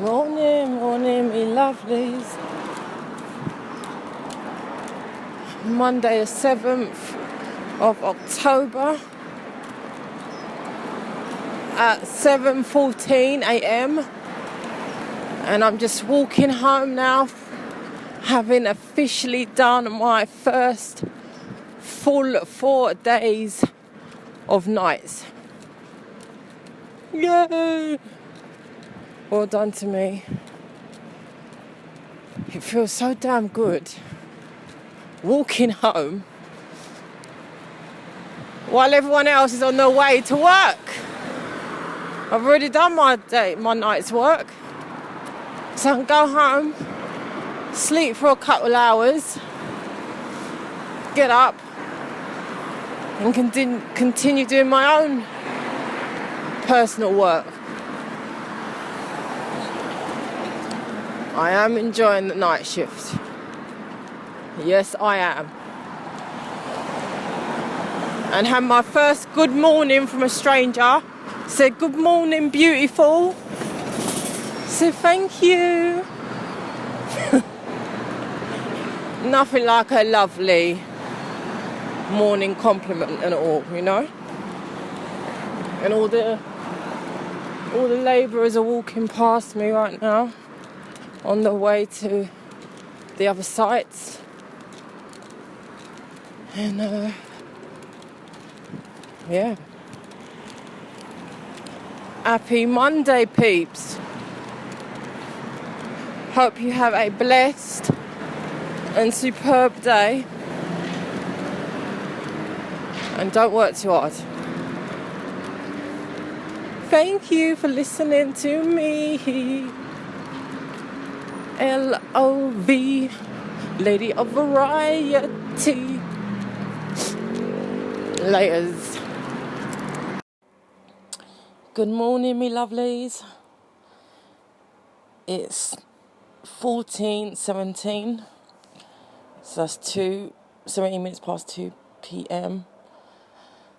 Morning, morning, me lovelies. Monday the 7th of October at 7:14 a.m. and I'm just walking home now, having officially done my first full 4 days of nights. Yay! Well done to me. It feels so damn good walking home while everyone else is on their way to work. I've already done my night's work, so I can go home, sleep for a couple of hours, get up and continue doing my own personal work. I am enjoying the night shift. Yes, I am. And had my first good morning from a stranger. Said, "Good morning, beautiful." Said, "Thank you." Nothing like a lovely morning compliment and all, you know. And all the labourers are walking past me right now on the way to the other sites. And yeah. Happy Monday, peeps. Hope you have a blessed and superb day. And don't work too hard. Thank you for listening to me. L-O-V, Lady of Variety. Laters. Good morning, me lovelies. It's 14:17. So that's 17 minutes past 2 p.m.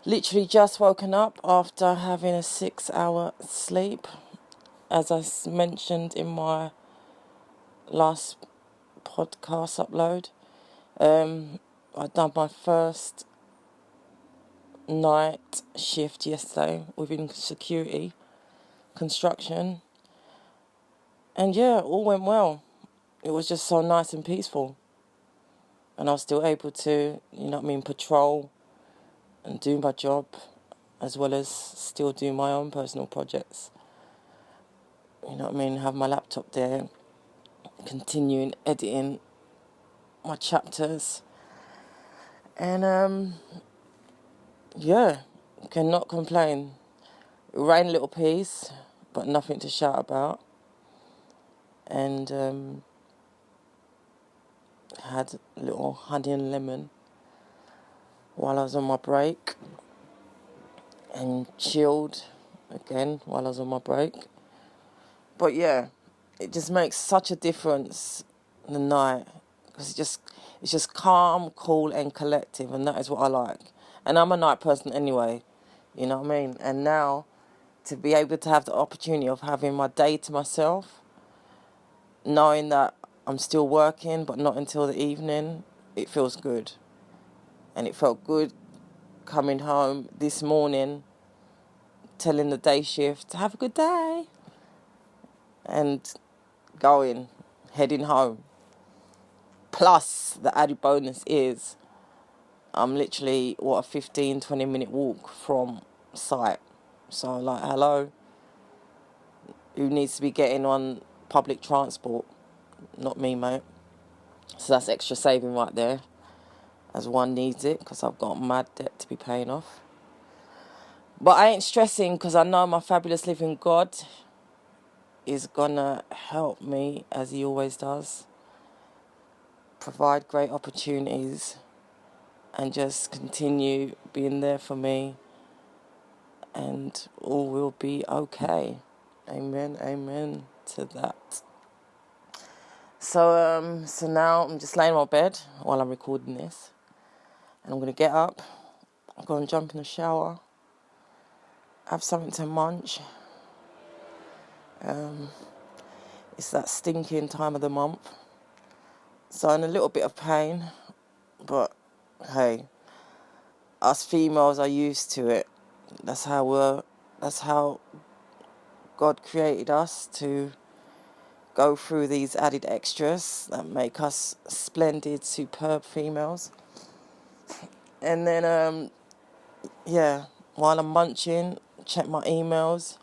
Literally just woken up after having a 6-hour sleep. As I mentioned in my last podcast upload, I done my first night shift yesterday within security construction, and yeah, all went well. It was just so nice and peaceful, and I was still able to, patrol and do my job, as well as still do my own personal projects. Have my laptop there, continuing editing my chapters, and yeah, cannot complain. It rained a little piece, but nothing to shout about. And had a little honey and lemon while I was on my break, and chilled again while I was on my break. But yeah, it just makes such a difference in the night, because it's just calm, cool and collective, and that is what I like. And I'm a night person anyway, you know what I mean? And now, to be able to have the opportunity of having my day to myself, knowing that I'm still working, but not until the evening, it feels good. And it felt good coming home this morning, telling the day shift, "Have a good day," and heading home. Plus, the added bonus is I'm literally, a 15-20 minute walk from site. So, hello, who needs to be getting on public transport? Not me, mate. So that's extra saving right there, as one needs it, because I've got mad debt to be paying off. But I ain't stressing, because I know my fabulous living God is gonna help me, as he always does, provide great opportunities, and just continue being there for me, and all will be okay. Amen, amen to that. So now I'm just laying in my bed while I'm recording this, and I'm going to get up, I'm going to jump in the shower, have something to munch, It's that stinking time of the month. So I'm in a little bit of pain, but hey, us females are used to it. That's how God created us, to go through these added extras that make us splendid, superb females. And then, while I'm munching, check my emails,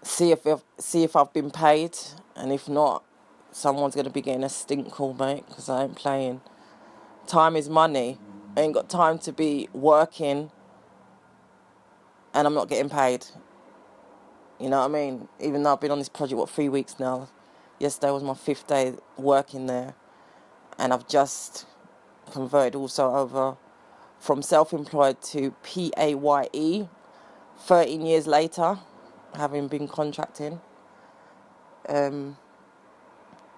see if I've been paid, and if not, someone's going to be getting a stink call, mate, because I ain't playing. Time is money. I ain't got time to be working and I'm not getting paid. You know what I mean? Even though I've been on this project, 3 weeks now. Yesterday was my 5th day working there. And I've just converted also over from self-employed to PAYE 13 years later, having been contracting.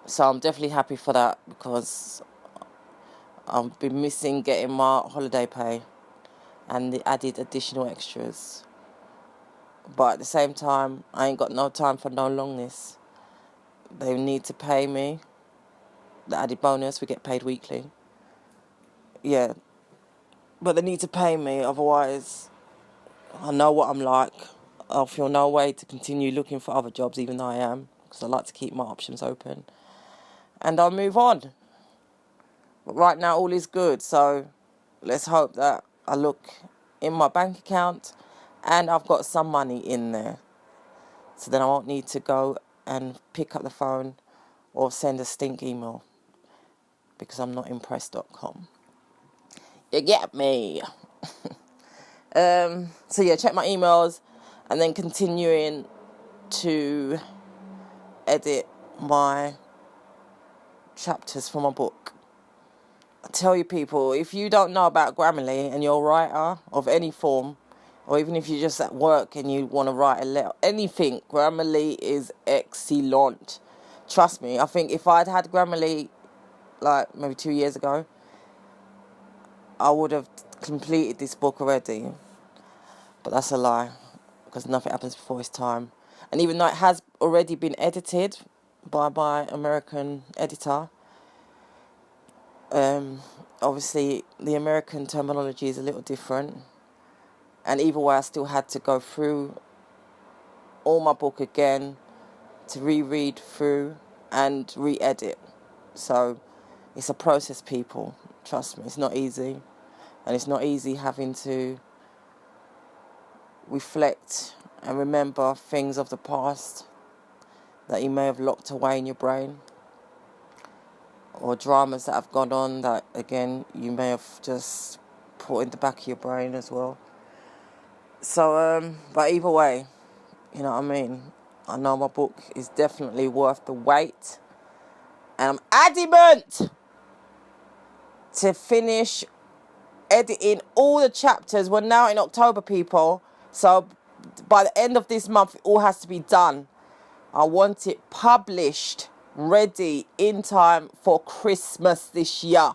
So I'm definitely happy for that, because I've been missing getting my holiday pay and the added additional extras. But at the same time, I ain't got no time for no longness. They need to pay me. The added bonus, we get paid weekly. Yeah. But they need to pay me, otherwise I know what I'm like. I'll feel no way to continue looking for other jobs, even though I am, because I like to keep my options open. And I'll move on. But right now, all is good. So let's hope that I look in my bank account and I've got some money in there. So then I won't need to go and pick up the phone or send a stink email, because I'm not impressed.com. You get me? So yeah, check my emails and then continuing to edit my chapters for my book. I tell you, people, if you don't know about Grammarly and you're a writer of any form, or even if you're just at work and you want to write a letter, anything, Grammarly is excellent. Trust me, I think if I'd had Grammarly like maybe 2 years ago, I would have completed this book already. But that's a lie, because nothing happens before its time. And even though it has already been edited by my American editor, obviously the American terminology is a little different. And either way, I still had to go through all my book again to reread through and re-edit. So it's a process, people. Trust me, it's not easy. And it's not easy having to reflect and remember things of the past that you may have locked away in your brain, or dramas that have gone on that, again, you may have just put in the back of your brain as well. So, but either way, you know what I mean? I know my book is definitely worth the wait, and I'm adamant to finish editing all the chapters. We're now in October, people, so by the end of this month, it all has to be done. I want it published, ready, in time for Christmas this year.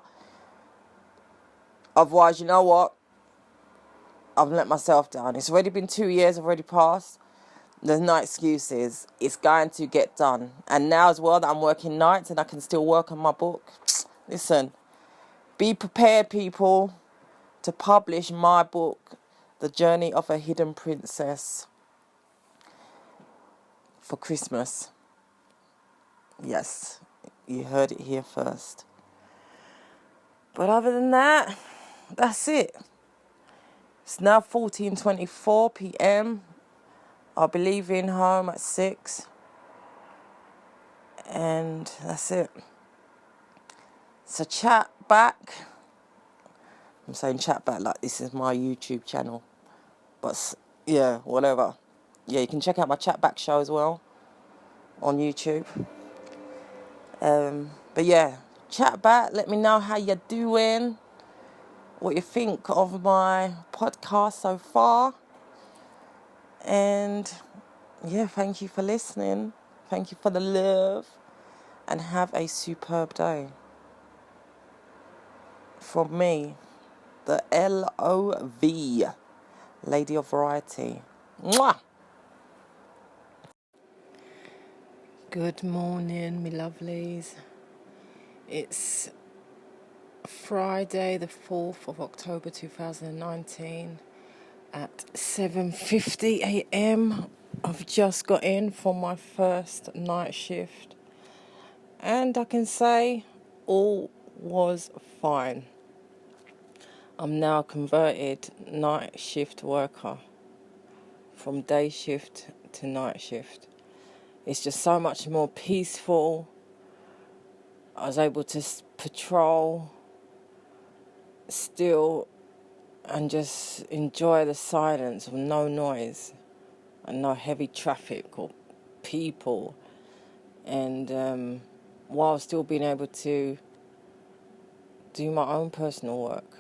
Otherwise, you know what? I've let myself down. It's already been 2 years, I've already passed. There's no excuses. It's going to get done. And now as well that I'm working nights and I can still work on my book. Listen, be prepared, people, to publish my book, The Journey of a Hidden Princess, for Christmas. Yes, you heard it here first. But other than that, that's it. It's now 14:24 p.m. I'll be leaving home at 6. And that's it. So chat back. I'm saying chat back like this is my YouTube channel. But yeah, whatever. Yeah, you can check out my chat back show as well on YouTube. But yeah, chat back. Let me know how you're doing. What you think of my podcast so far. And yeah, thank you for listening. Thank you for the love. And have a superb day. From me, the LOV, Lady of Variety. Mwah! Good morning, me lovelies. It's Friday the 4th of October 2019 at 7:50 a.m. I've just got in from my first night shift and I can say all was fine. I'm now a converted night shift worker from day shift to night shift. It's just so much more peaceful. I was able to patrol still and just enjoy the silence of no noise and no heavy traffic or people, and while still being able to do my own personal work,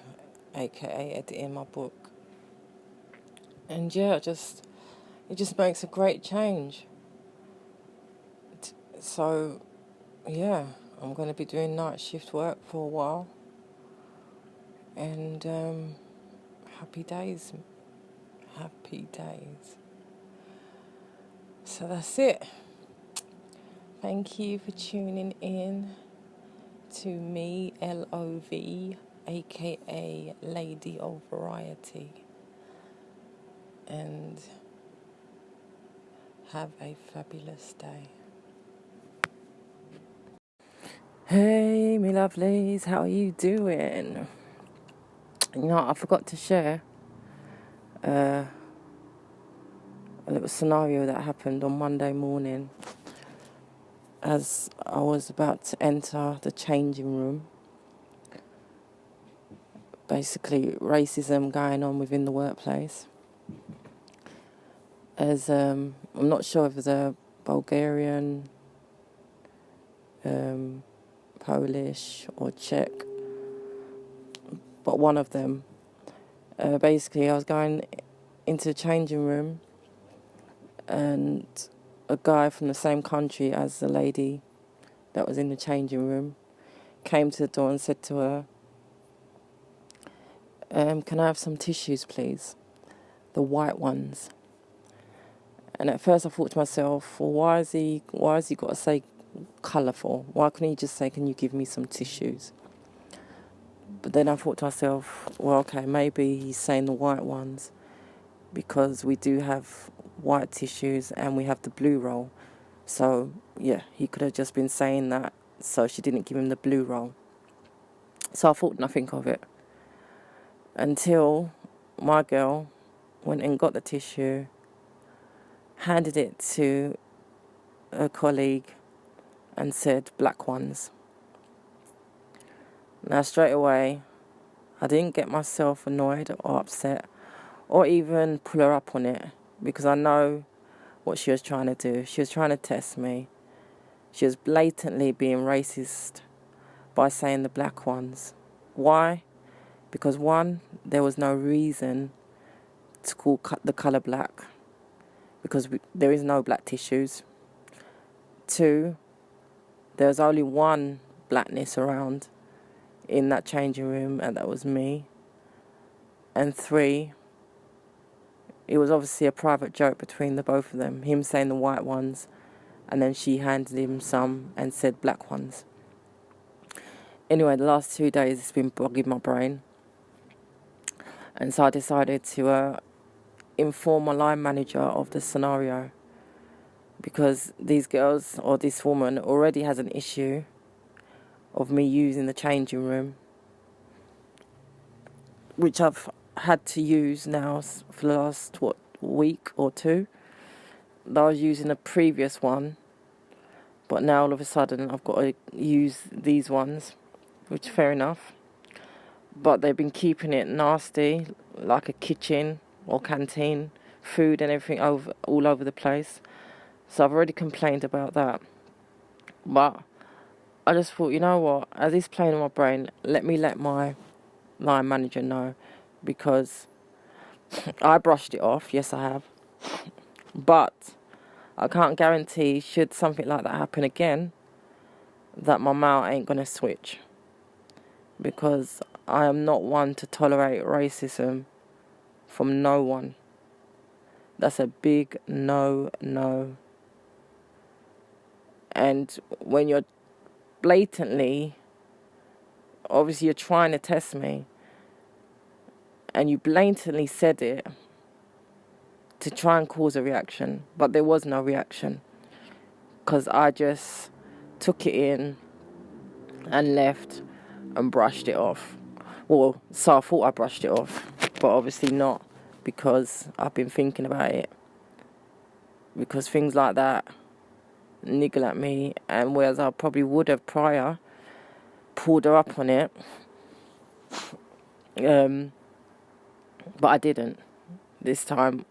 aka editing my book. And yeah, it just makes a great change. So yeah, I'm going to be doing night shift work for a while, and happy days. So that's it. Thank you for tuning in to me, LOV, aka Lady of Variety, and have a fabulous day. Hey, me lovelies, how are you doing? You know, I forgot to share a little scenario that happened on Monday morning as I was about to enter the changing room. Basically, racism going on within the workplace. As I'm not sure if it's a Bulgarian, Polish or Czech, but one of them. Basically, I was going into the changing room, and a guy from the same country as the lady that was in the changing room came to the door and said to her, can I have some tissues, please? The white ones. And at first I thought to myself, well, why has he got to say colourful? Why couldn't he just say, can you give me some tissues? But then I thought to myself, well, okay, maybe he's saying the white ones because we do have white tissues and we have the blue roll. So, yeah, he could have just been saying that, so she didn't give him the blue roll. So I thought nothing of it until my girl went and got the tissue, handed it to a colleague and said, black ones. Now, straight away, I didn't get myself annoyed or upset or even pull her up on it because I know what she was trying to do. She was trying to test me. She was blatantly being racist by saying the black ones. Why? Because one, there was no reason to call the colour black because there is no black tissues. Two, there's only one blackness around in that changing room, and that was me. And three, it was obviously a private joke between the both of them, him saying the white ones, and then she handed him some and said black ones. Anyway, the last 2 days it's been bugging my brain, and so I decided to inform my line manager of the scenario, because these girls, or this woman, already has an issue of me using the changing room, which I've had to use now for the last, week or two. I was using a previous one, but now all of a sudden I've got to use these ones, which fair enough. But they've been keeping it nasty, like a kitchen or canteen, food and everything all over the place. So I've already complained about that. But I just thought, you know what, as it's playing in my brain, let my line manager know, because I brushed it off, yes I have, but I can't guarantee, should something like that happen again, that my mouth ain't going to switch, because I am not one to tolerate racism from no one. That's a big no. And when you're blatantly, obviously you're trying to test me, and you blatantly said it to try and cause a reaction, but there was no reaction, because I just took it in and left and brushed it off. Well, so I thought I brushed it off, but obviously not, because I've been thinking about it. Because things like that niggle at me, and whereas I probably would have prior pulled her up on it, but I didn't. This time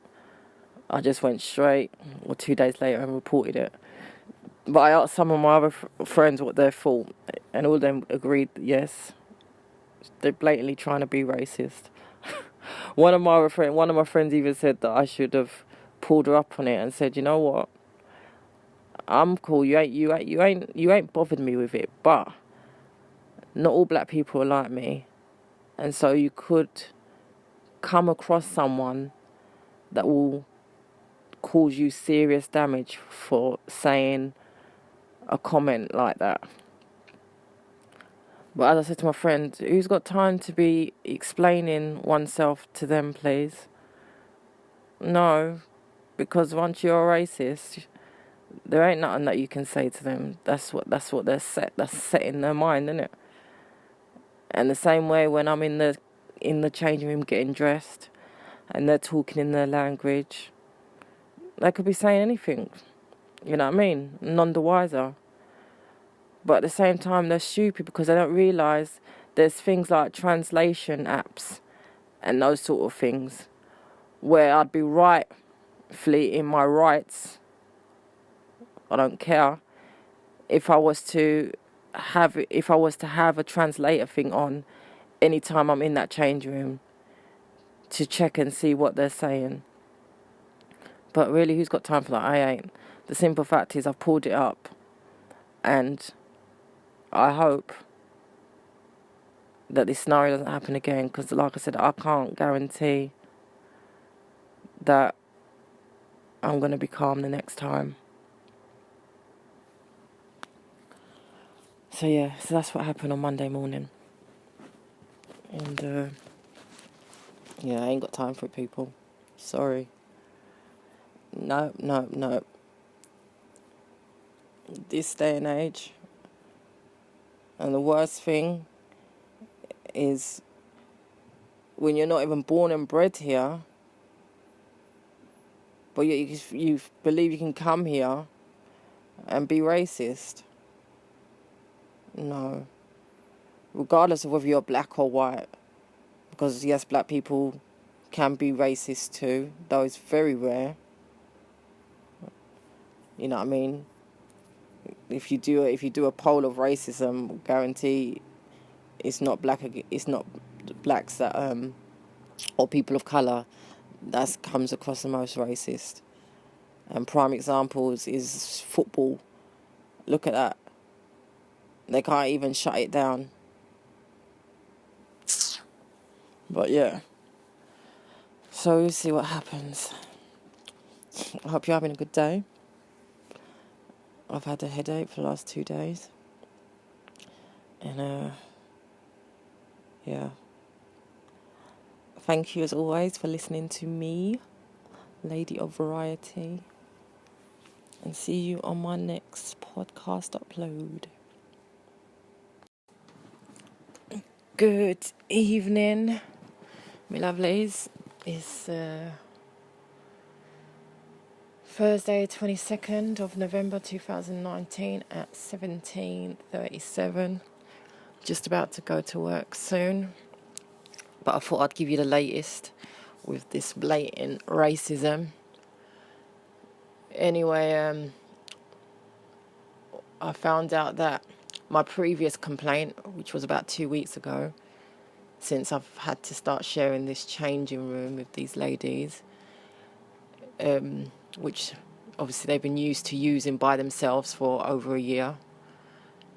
I just went straight, or 2 days later, and reported it. But I asked some of my other friends what they thought, and all of them agreed that yes, they're blatantly trying to be racist. One of my friends even said that I should have pulled her up on it and said, you know what, I'm cool. You ain't bothered me with it, but not all black people are like me, and so you could come across someone that will cause you serious damage for saying a comment like that. But as I said to my friend, who's got time to be explaining oneself to them, please? No, because once you're a racist, there ain't nothing that you can say to them. That's what that's set in their mind, isn't it? And the same way when I'm in the changing room getting dressed, and they're talking in their language, they could be saying anything. You know what I mean? None the wiser. But at the same time, they're stupid because they don't realise there's things like translation apps and those sort of things where I'd be rightfully in my rights. I don't care if I was to have a translator thing on anytime I'm in that change room to check and see what they're saying. But really, who's got time for that? I ain't. The simple fact is I've pulled it up, and I hope that this scenario doesn't happen again, because like I said, I can't guarantee that I'm going to be calm the next time. So yeah, so that's what happened on Monday morning. And yeah, I ain't got time for it, people. Sorry. No. This day and age, and the worst thing is when you're not even born and bred here, but you believe you can come here and be racist. No. Regardless of whether you're black or white. Because yes, black people can be racist too, though it's very rare. You know what I mean? If you do a poll of racism, guarantee it's not blacks that or people of colour that comes across the most racist. And prime examples is football. Look at that. They can't even shut it down. But yeah. So we'll see what happens. I hope you're having a good day. I've had a headache for the last 2 days. And yeah. Thank you as always for listening to me, Lady of Variety. And see you on my next podcast upload. Good evening, my lovelies. It's Thursday, 22nd of November 2019 at 17:37. Just about to go to work soon. But I thought I'd give you the latest with this blatant racism. Anyway, I found out that my previous complaint, which was about 2 weeks ago, since I've had to start sharing this changing room with these ladies, which obviously they've been used to using by themselves for over a year.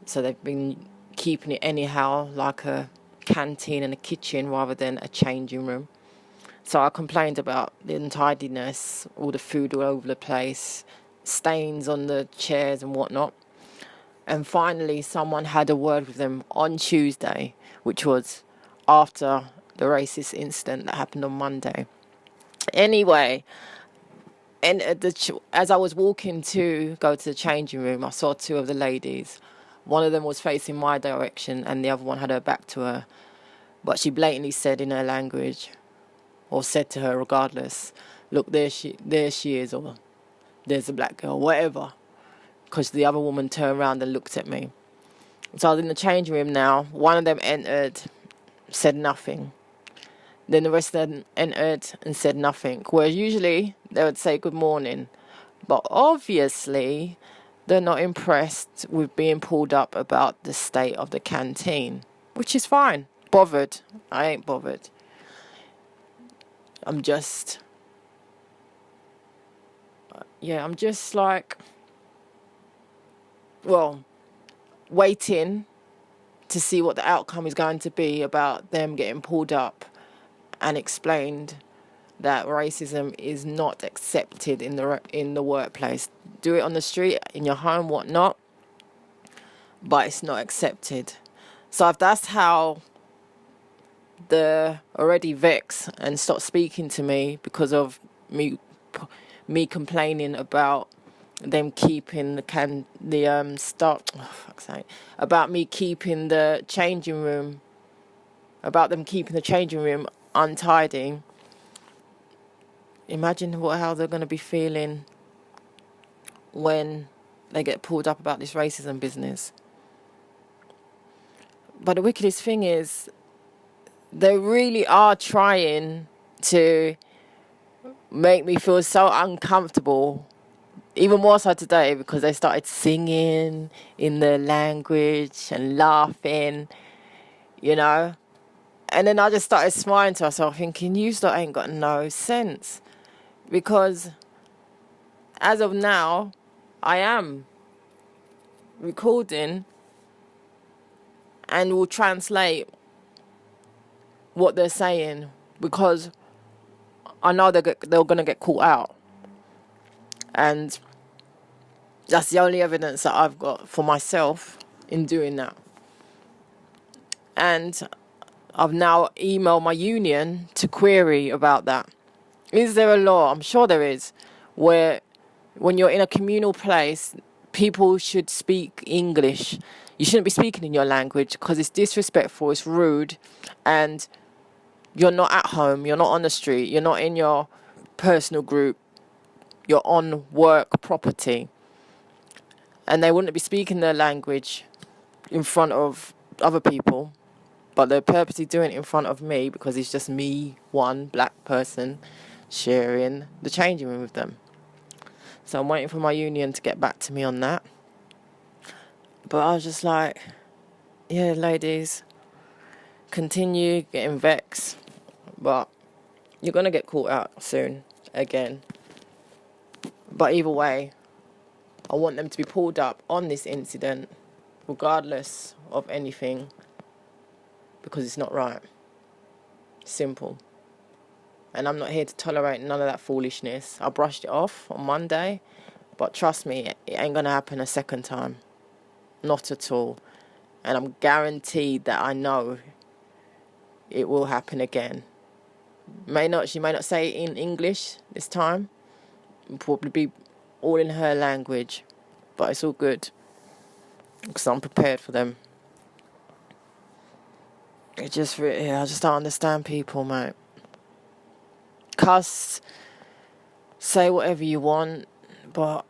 So they've been keeping it anyhow, like a canteen and a kitchen rather than a changing room. So I complained about the untidiness, all the food all over the place, stains on the chairs and whatnot. And finally, someone had a word with them on Tuesday, which was after the racist incident that happened on Monday. Anyway, and as I was walking to go to the changing room, I saw two of the ladies. One of them was facing my direction and the other one had her back to her. But she blatantly said in her language, or said to her regardless, look, there she is, or there's a black girl, whatever. Because the other woman turned around and looked at me. So I was in the changing room now. One of them entered, said nothing. Then the rest of them entered and said nothing. Whereas usually they would say good morning. But obviously they're not impressed with being pulled up about the state of the canteen. Which is fine. Bothered. I ain't bothered. I'm just like, well, waiting to see what the outcome is going to be about them getting pulled up and explained that racism is not accepted in the workplace. Do it on the street, in your home, whatnot, but it's not accepted. So if that's how they're already vexed and stop speaking to me because of me complaining about them keeping about me keeping the changing room, about them keeping the changing room untidy. Imagine how they're going to be feeling when they get pulled up about this racism business. But the wickedest thing is, they really are trying to make me feel so uncomfortable. Even more so today, because they started singing in their language and laughing, you know. And then I just started smiling to myself, thinking, you still ain't got no sense. Because as of now, I am recording and will translate what they're saying, because I know they're going to get caught out. And that's the only evidence that I've got for myself in doing that. And I've now emailed my union to query about that. Is there a law? I'm sure there is, where when you're in a communal place, people should speak English. You shouldn't be speaking in your language because it's disrespectful, it's rude, and you're not at home, you're not on the street, you're not in your personal group, you're on work property. And they wouldn't be speaking their language in front of other people, but they're purposely doing it in front of me because it's just me, one black person, sharing the changing room with them. So I'm waiting for my union to get back to me on that. But I was just like, yeah, ladies, continue getting vexed, but you're going to get caught out soon again. But either way, I want them to be pulled up on this incident, regardless of anything, because it's not right. Simple. And I'm not here to tolerate none of that foolishness. I brushed it off on Monday, but trust me, it ain't going to happen a second time. Not at all. And I'm guaranteed that I know it will happen again. She may not say it in English this time. It'll probably be all in her language. But it's all good, because I'm prepared for them. I just don't understand people, mate. Cuss, say whatever you want, but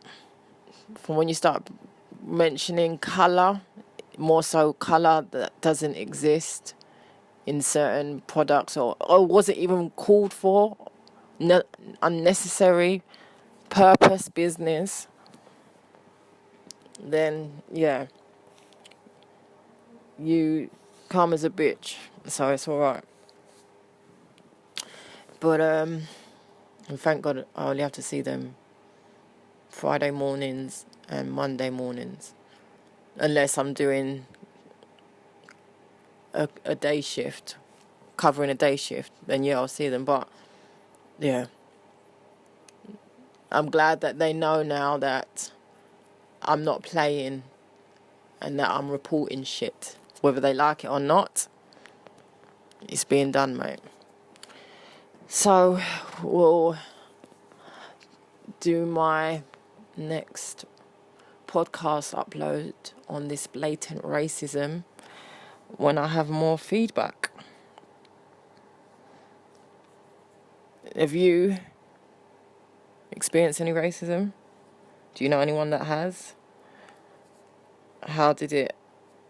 from when you start mentioning colour, more so colour that doesn't exist in certain products, or was it even called for? Unnecessary purpose business, then yeah, you come as a bitch, so it's alright. But and thank God I only have to see them Friday mornings and Monday mornings, unless I'm doing a day shift, covering a day shift, then yeah, I'll see them. But yeah, I'm glad that they know now that I'm not playing and that I'm reporting shit. Whether they like it or not, it's being done, mate. So we'll do my next podcast upload on this blatant racism when I have more feedback. Have you experienced any racism? Do you know anyone that has? How did it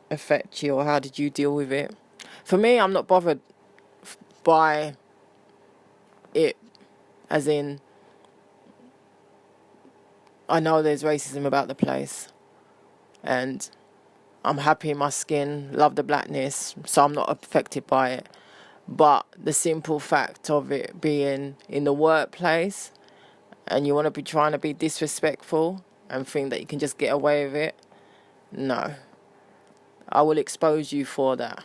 affect you, or how did you deal with it? For me, I'm not bothered by it, as in, I know there's racism about the place, and I'm happy in my skin, love the blackness, so I'm not affected by it. But the simple fact of it being in the workplace, and you want to be trying to be disrespectful and think that you can just get away with it, no. I will expose you for that.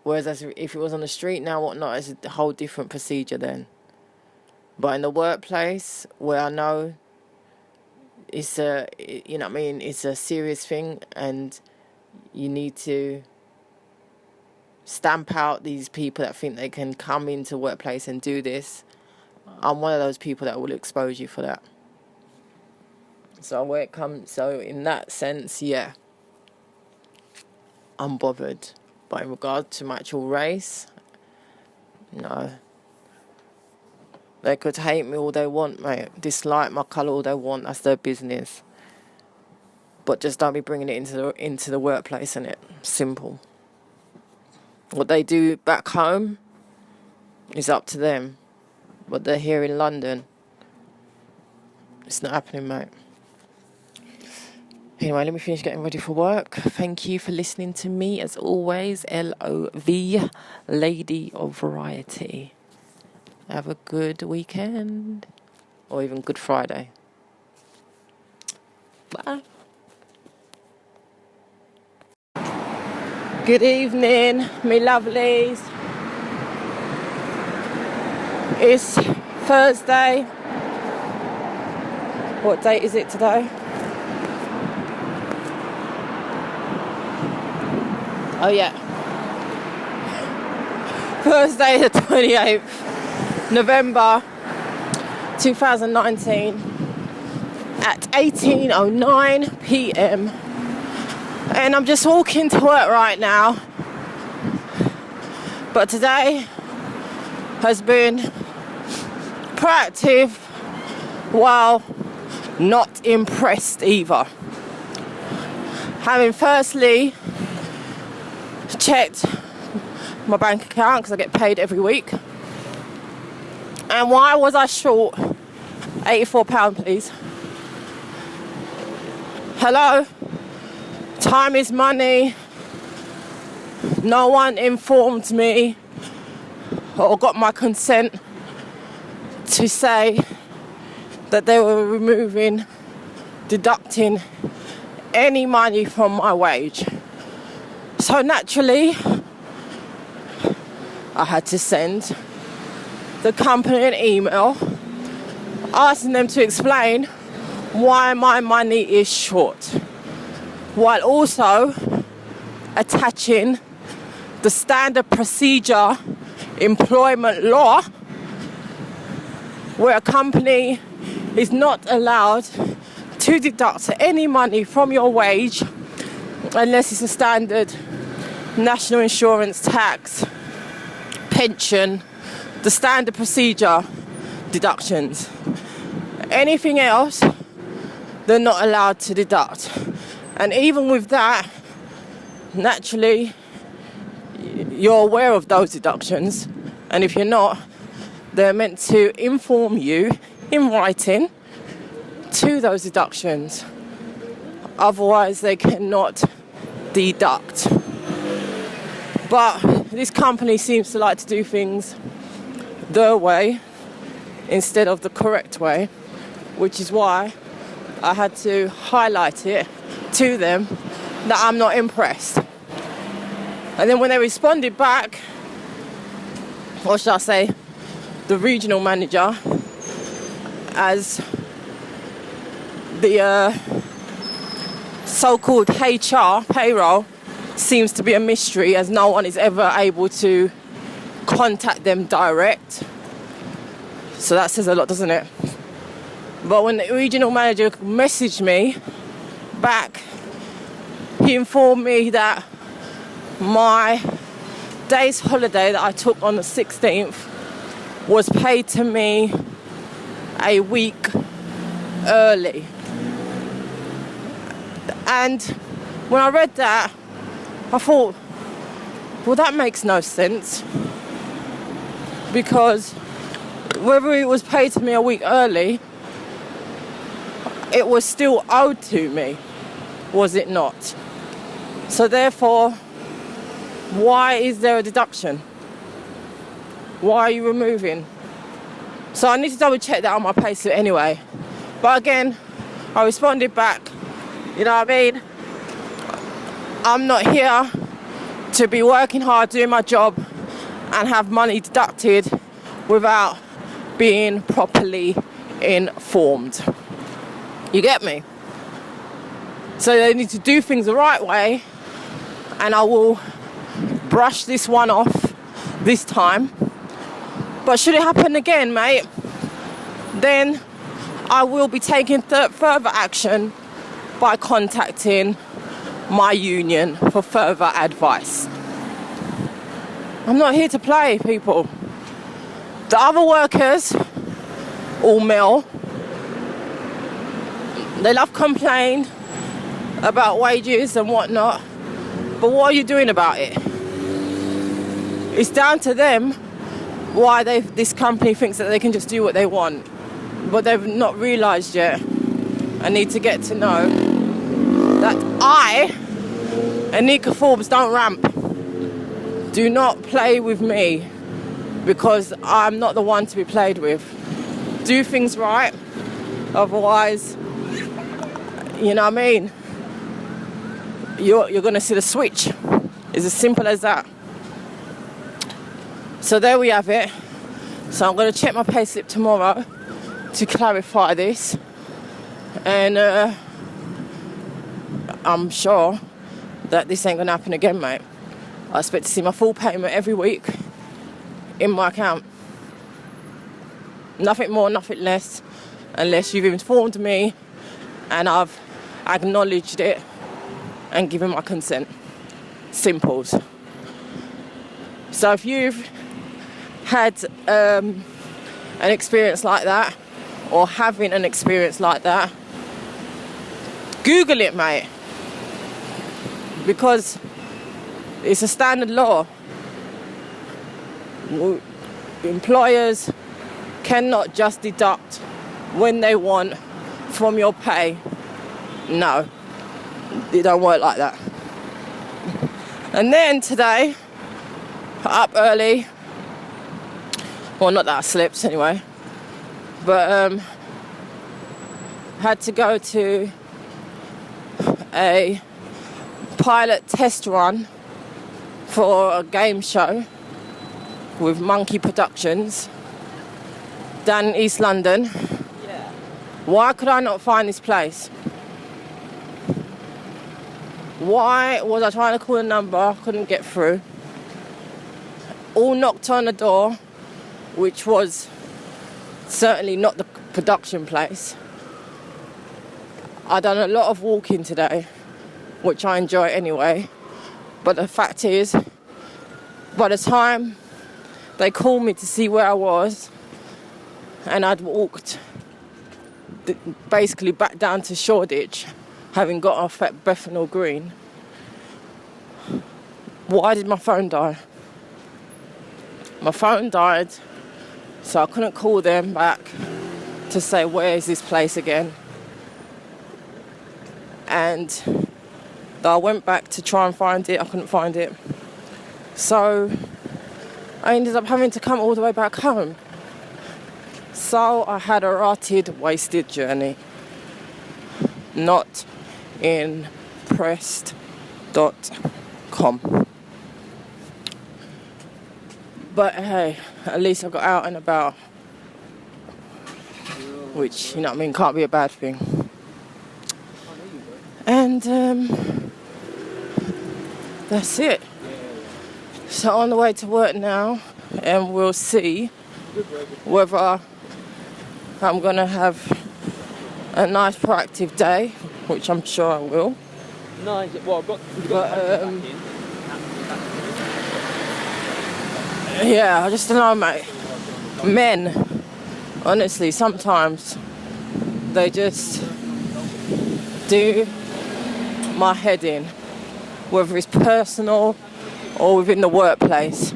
Whereas if it was on the street now, whatnot, it's a whole different procedure then. But in the workplace, where I know it's it's a serious thing, and you need to stamp out these people that think they can come into workplace and do this, I'm one of those people that will expose you for that. So in that sense, yeah, I'm bothered. But in regard to my actual race, no. They could hate me all they want, mate. Dislike my colour all they want. That's their business. But just don't be bringing it into the workplace, innit? Simple. What they do back home is up to them. But they're here in London. It's not happening, mate. Anyway, let me finish getting ready for work. Thank you for listening to me, as always. LOV, Lady of Variety. Have a good weekend. Or even Good Friday. Bye. Good evening, me lovelies. It's Thursday. What date is it today? Oh yeah. Thursday the 28th November 2019 at 18:09 p.m. And I'm just walking to work right now. But today has been proactive while not impressed either. Having firstly checked my bank account, because I get paid every week. And why was I short £84, please? Hello? Time is money. No one informed me or got my consent to say that they were deducting any money from my wage. So naturally, I had to send the company an email asking them to explain why my money is short, while also attaching the standard procedure employment law, where a company is not allowed to deduct any money from your wage unless it's a standard national insurance tax, pension, the standard procedure deductions. Anything else, they're not allowed to deduct. And even with that, naturally, you're aware of those deductions. And if you're not, they're meant to inform you in writing to those deductions. Otherwise, they cannot deduct. But this company seems to like to do things their way instead of the correct way, which is why I had to highlight it to them that I'm not impressed. And then when they responded back, or should I say, the regional manager, as the so-called HR, payroll, seems to be a mystery, as no one is ever able to contact them direct. So that says a lot, doesn't it? But when the regional manager messaged me back, he informed me that my day's holiday that I took on the 16th was paid to me a week early. And when I read that, I thought, well, that makes no sense, because whether it was paid to me a week early, it was still owed to me, was it not? So therefore, why is there a deduction? Why are you removing? So I need to double check that on my payslip anyway. But again, I responded back, you know what I mean? I'm not here to be working hard, doing my job, and have money deducted without being properly informed. You get me? So they need to do things the right way, and I will brush this one off this time. But should it happen again, mate, then I will be taking further action by contacting my union for further advice. I'm not here to play, people. The other workers, all male, they love complain about wages and whatnot, but what are you doing about it? It's down to them why this company thinks that they can just do what they want, but they've not realised yet. I need to get to know that I, ANIKKA Forbes, don't ramp. Do not play with me, because I'm not the one to be played with. Do things right, otherwise, you know what I mean? You're going to see the switch. It's as simple as that. So there we have it. So I'm going to check my payslip tomorrow to clarify this. And I'm sure that this ain't going to happen again, mate. I expect to see my full payment every week in my account. Nothing more, nothing less, unless you've informed me and I've acknowledged it and given my consent. Simples. So if you've had an experience like that, or having an experience like that, Google it, mate, because it's a standard law. Employers cannot just deduct when they want from your pay. No, it don't work like that. And then today, up early, well, not that I slept anyway, but had to go to a pilot test run for a game show with Monkey Productions down in East London. Yeah. Why could I not find this place? Why was I trying to call a number, couldn't get through? All knocked on the door, which was certainly not the production place. I done a lot of walking today, which I enjoy anyway. But the fact is, by the time they called me to see where I was, and I'd walked basically back down to Shoreditch, having got off at Bethnal Green, why did my phone die? My phone died, so I couldn't call them back to say, where is this place again? And I went back to try and find it, I couldn't find it. So I ended up having to come all the way back home. So I had a rotted, wasted journey. Not impressed.com. But hey, at least I got out and about. Which, you know what I mean, can't be a bad thing. And that's it. So on the way to work now, and we'll see whether I'm going to have a nice proactive day, which I'm sure I will. No, well, I've got yeah, I just don't know, mate. Men, honestly, sometimes they just do my head in, whether it's personal or within the workplace.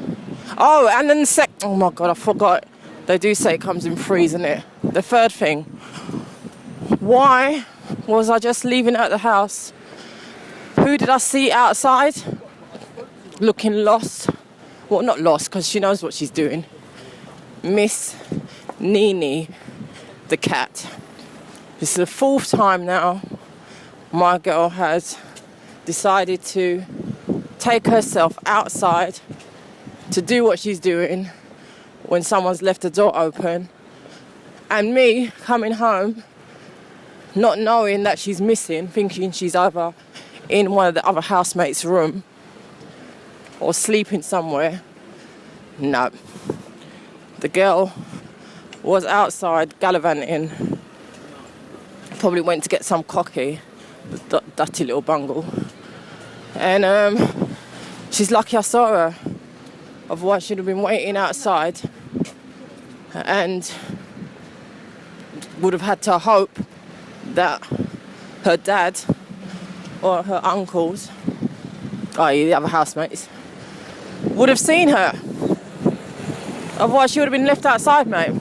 Oh, and then oh my God, I forgot. They do say it comes in threes, isn't it? The third thing. Why was I just leaving out the house? Who did I see outside? Looking lost. Well, not lost, because she knows what she's doing. Miss Nini, the cat. This is the fourth time now my girl has decided to take herself outside to do what she's doing when someone's left the door open. And me coming home, not knowing that she's missing, thinking she's either in one of the other housemates' room or sleeping somewhere. No. The girl was outside gallivanting. Probably went to get some cocky, the dirty little bungle. And she's lucky I saw her. Otherwise she'd have been waiting outside and would have had to hope that her dad or her uncles, i.e. the other housemates, would have seen her. Otherwise she would have been left outside, mate.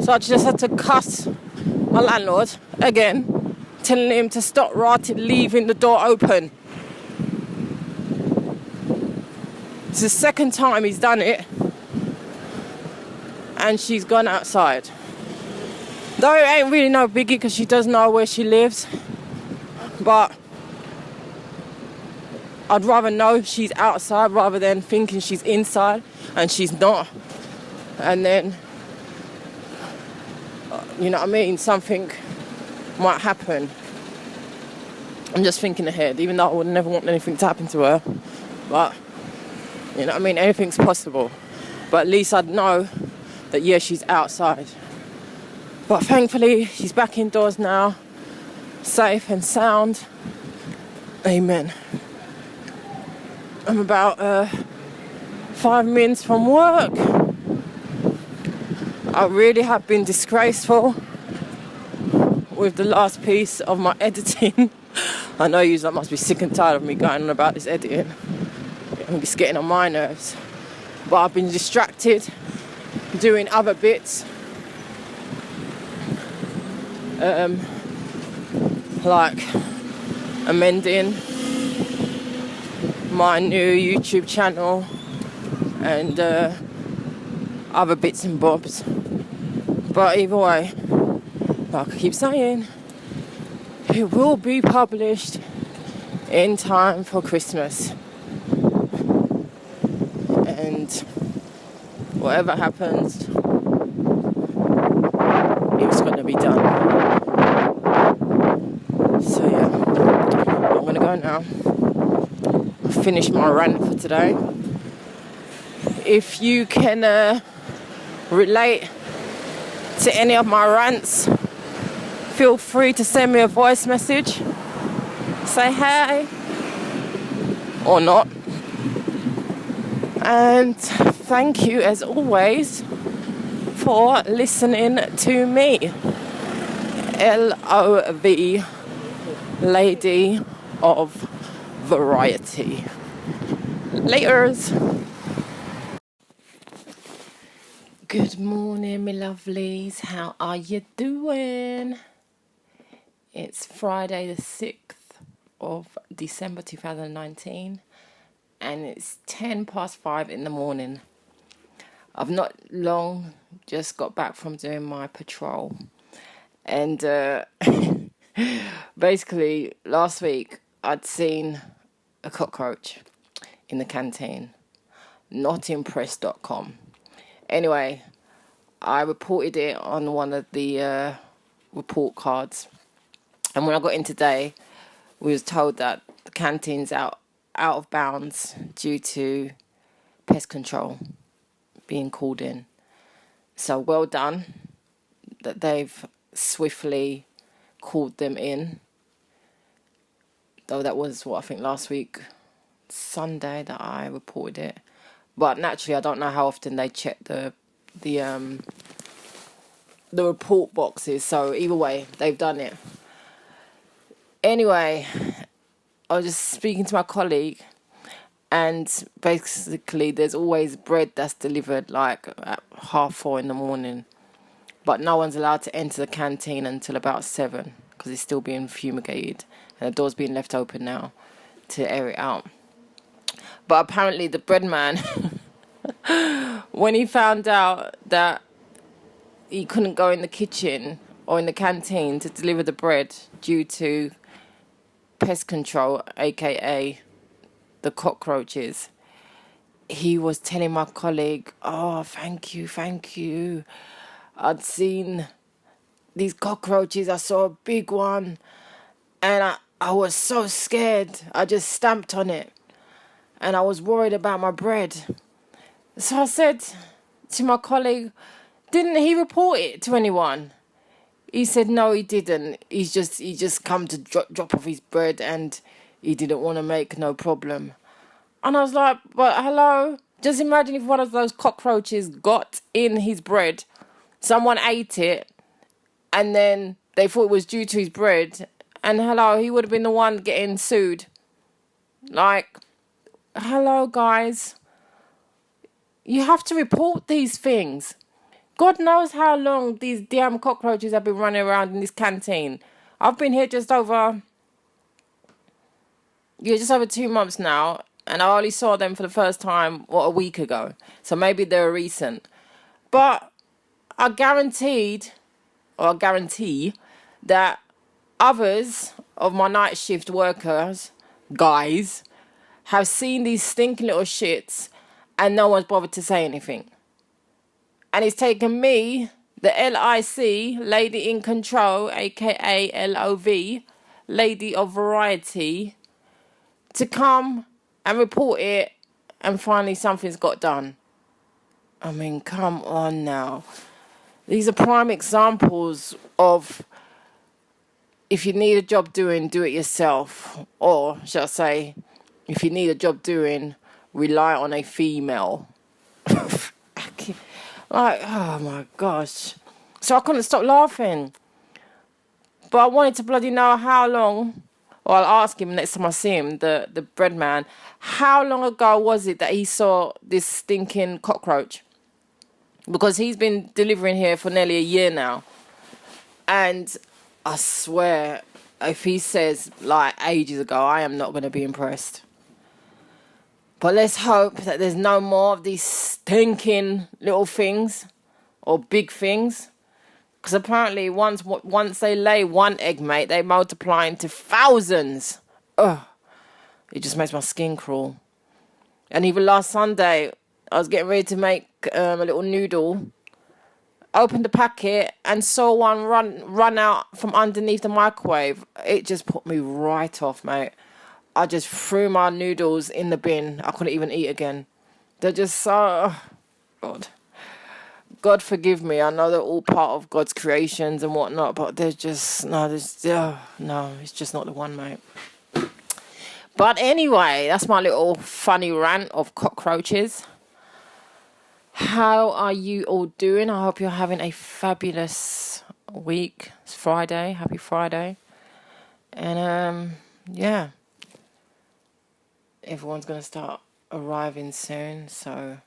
So I just had to cuss my landlord again, telling him to stop leaving the door open. It's the second time he's done it, and she's gone outside. Though it ain't really no biggie because she does know where she lives, but I'd rather know she's outside rather than thinking she's inside and she's not. And then, you know what I mean, something might happen. I'm just thinking ahead, even though I would never want anything to happen to her. But, you know what I mean, anything's possible. But at least I'd know that, yeah, she's outside. But thankfully, she's back indoors now, safe and sound. Amen. I'm about 5 minutes from work. I really have been disgraceful with the last piece of my editing. I know you must be sick and tired of me going on about this editing. I'm just getting on my nerves. But I've been distracted doing other bits. Like amending my new YouTube channel and other bits and bobs. But either way, like I keep saying, it will be published in time for Christmas. And whatever happens, it's going to be done. So yeah, I'm going to go now. Finish my rant for today. If you can relate to any of my rants, feel free to send me a voice message. Say hey or not. And thank you as always for listening to me. LOV, Lady of Variety. Laters. Good morning, my lovelies. How are you doing? It's Friday the 6th of December 2019 and it's 5:10 in the morning. I've not long just got back from doing my patrol. And basically last week I'd seen a cockroach in the canteen. Notimpressed.com. Anyway, I reported it on one of the report cards. And when I got in today, we was told that the canteen's out of bounds due to pest control being called in. So well done that they've swiftly called them in. Though that was what I think last week, Sunday, that I reported it. But naturally, I don't know how often they check the report boxes. So either way, they've done it. Anyway, I was just speaking to my colleague, and basically there's always bread that's delivered like at 4:30 in the morning, but no one's allowed to enter the canteen until about 7 because it's still being fumigated and the door's being left open now to air it out. But apparently the bread man, when he found out that he couldn't go in the kitchen or in the canteen to deliver the bread due to pest control, aka the cockroaches, he was telling my colleague, "Oh, thank you. I'd seen these cockroaches. I saw a big one, and I was so scared. I just stamped on it, and I was worried about my bread." So I said to my colleague, "Didn't he report it to anyone?" He said, "No, he didn't. He just come to drop off his bread, and he didn't want to make no problem." And I was like, "But hello, just imagine if one of those cockroaches got in his bread, someone ate it, and then they thought it was due to his bread, and hello, he would have been the one getting sued." Like, hello, guys. You have to report these things. God knows how long these damn cockroaches have been running around in this canteen. I've been here just over 2 months now, and I only saw them for the first time, a week ago. So maybe they're recent. But I guarantee that others of my night shift workers, guys, have seen these stinking little shits and no one's bothered to say anything. And it's taken me, the LIC, Lady in Control, aka LOV, Lady of Variety, to come and report it, and finally something's got done. I mean, come on now. These are prime examples of, if you need a job doing, do it yourself. Or, shall I say, if you need a job doing, rely on a female. Like, oh my gosh. So I couldn't stop laughing. But I wanted to bloody know how long, or I'll ask him next time I see him, the bread man, how long ago was it that he saw this stinking cockroach? Because he's been delivering here for nearly a year now. And I swear, if he says like ages ago, I am not going to be impressed. But let's hope that there's no more of these stinking little things or big things. Because apparently once they lay one egg, mate, they multiply into thousands. Ugh. It just makes my skin crawl. And even last Sunday, I was getting ready to make a little noodle. Opened the packet and saw one run out from underneath the microwave. It just put me right off, mate. I just threw my noodles in the bin. I couldn't even eat again. They're just so... God forgive me. I know they're all part of God's creations and whatnot, but they're just... No, it's just not the one, mate. But anyway, that's my little funny rant of cockroaches. How are you all doing? I hope you're having a fabulous week. It's Friday. Happy Friday. And, yeah. Everyone's going to start arriving soon, so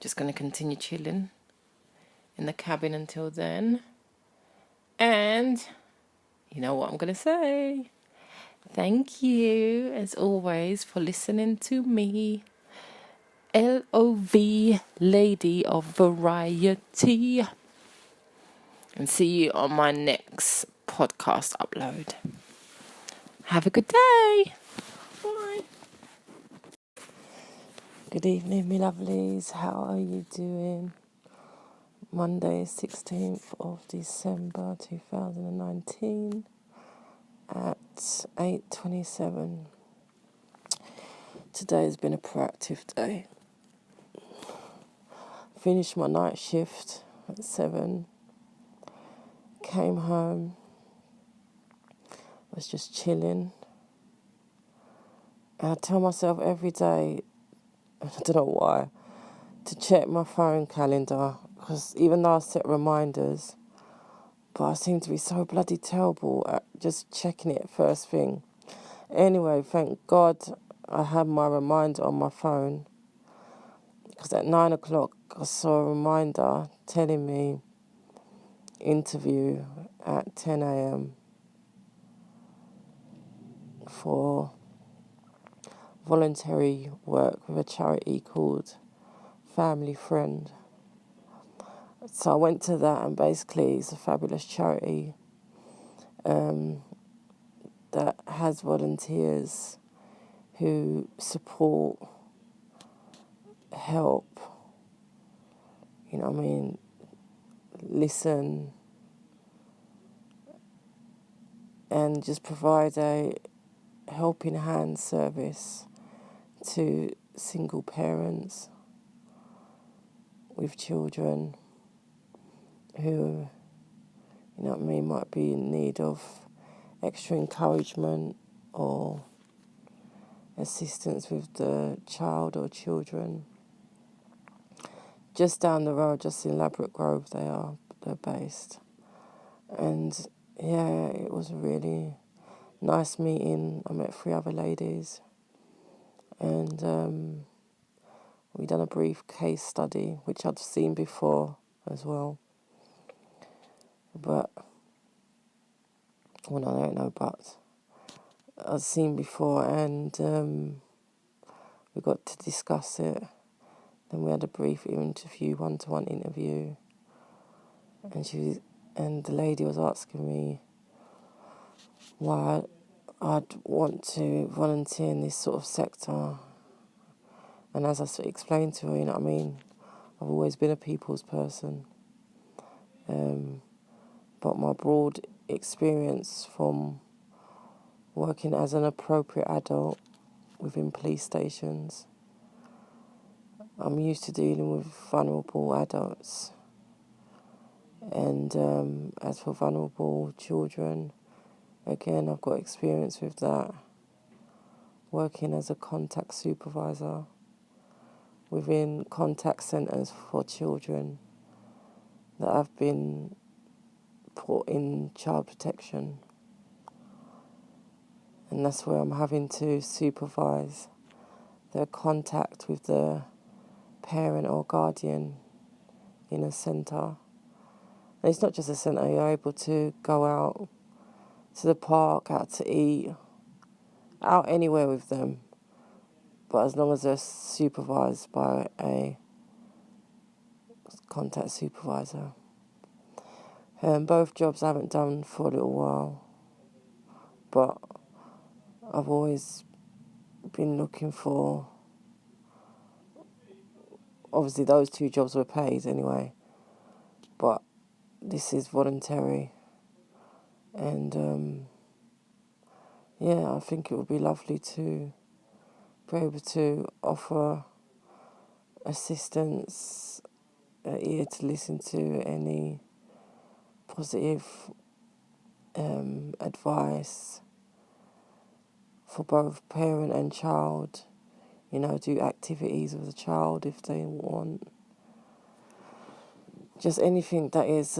just going to continue chilling in the cabin until then. And you know what I'm going to say? Thank you, as always, for listening to me. LOV, Lady of Variety. And see you on my next podcast upload. Have a good day. Bye. Good evening, me lovelies. How are you doing? Monday, 16th of December 2019 at It's 8:27. Today has been a proactive day. Finished my night shift at 7. Came home. Was just chilling. And I tell myself every day, I don't know why, to check my phone calendar, because even though I set reminders, but I seem to be so bloody terrible at just checking it first thing. Anyway, thank God I had my reminder on my phone, because at 9 o'clock I saw a reminder telling me interview at 10 a.m. for voluntary work with a charity called Family Friend. So I went to that, and basically it's a fabulous charity that has volunteers who support, help, listen, and just provide a helping hand service to single parents with children who, might be in need of extra encouragement or assistance with the child or children. Just down the road, just in Ladbroke Grove, they're based. And yeah, it was a really nice meeting. I met 3 other ladies, and we done a brief case study, which I'd seen before as well. But, well, I don't know, but I'd seen before, and we got to discuss it. Then we had a brief interview, one-to-one interview, and the lady was asking me why I'd want to volunteer in this sort of sector. And as I explained to her, I've always been a people's person. But my broad experience from working as an appropriate adult within police stations, I'm used to dealing with vulnerable adults. And as for vulnerable children, again, I've got experience with that, working as a contact supervisor within contact centres for children that have been put in child protection. And that's where I'm having to supervise their contact with the parent or guardian in a centre. And it's not just a centre, you're able to go out to the park, out to eat, out anywhere with them, but as long as they're supervised by a contact supervisor. Both jobs I haven't done for a little while, but I've always been looking for, obviously those 2 jobs were paid anyway, but this is voluntary, and I think it would be lovely to be able to offer assistance, an ear to listen to any positive advice for both parent and child, do activities with the child if they want. Just anything that is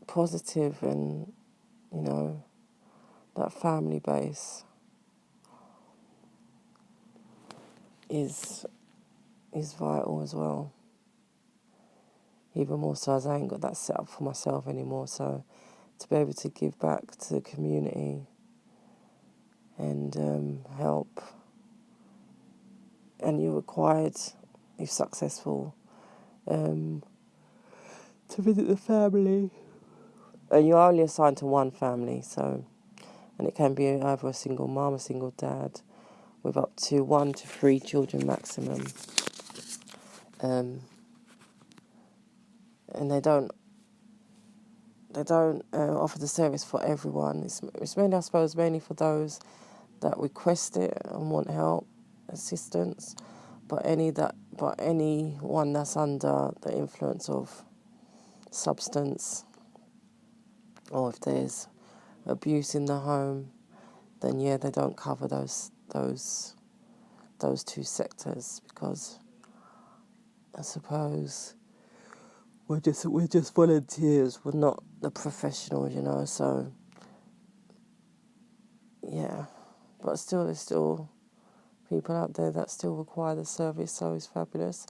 positive and, that family base is vital as well. Even more so as I ain't got that set up for myself anymore, so to be able to give back to the community and help, and you're required, if successful, to visit the family, and you're only assigned to one family, and it can be either a single mum, a single dad, with up to 1 to 3 children maximum. And they don't they don't offer the service for everyone. It's mainly, I suppose, mainly for those that request it and want help, assistance. But anyone that's under the influence of substance, or if there's abuse in the home, then yeah, they don't cover those two sectors, because I suppose we're just volunteers. We're not the professionals, you know. So yeah, but still, there's still people out there that still require the service. So it's fabulous,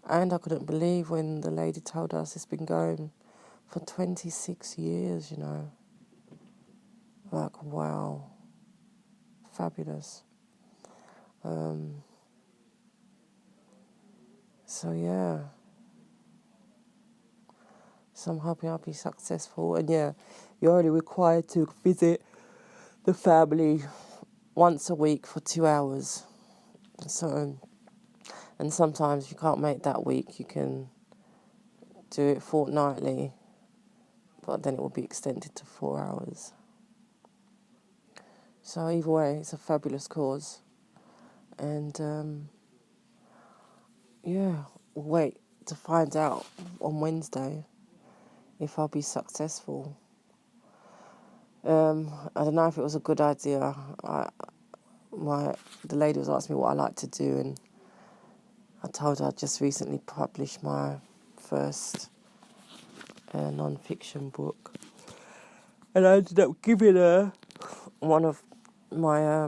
and I couldn't believe when the lady told us it's been going for 26 years. You know, like wow, fabulous. So yeah. So I'm hoping I'll be successful. And yeah, you're only required to visit the family once a week for 2 hours. So, and sometimes if you can't make that week, you can do it fortnightly, but then it will be extended to 4 hours. So either way, it's a fabulous cause. And yeah, we'll wait to find out on Wednesday if I'll be successful. I don't know if it was a good idea. The lady was asking me what I like to do, and I told her I just recently published my first non-fiction book, and I ended up giving her one of my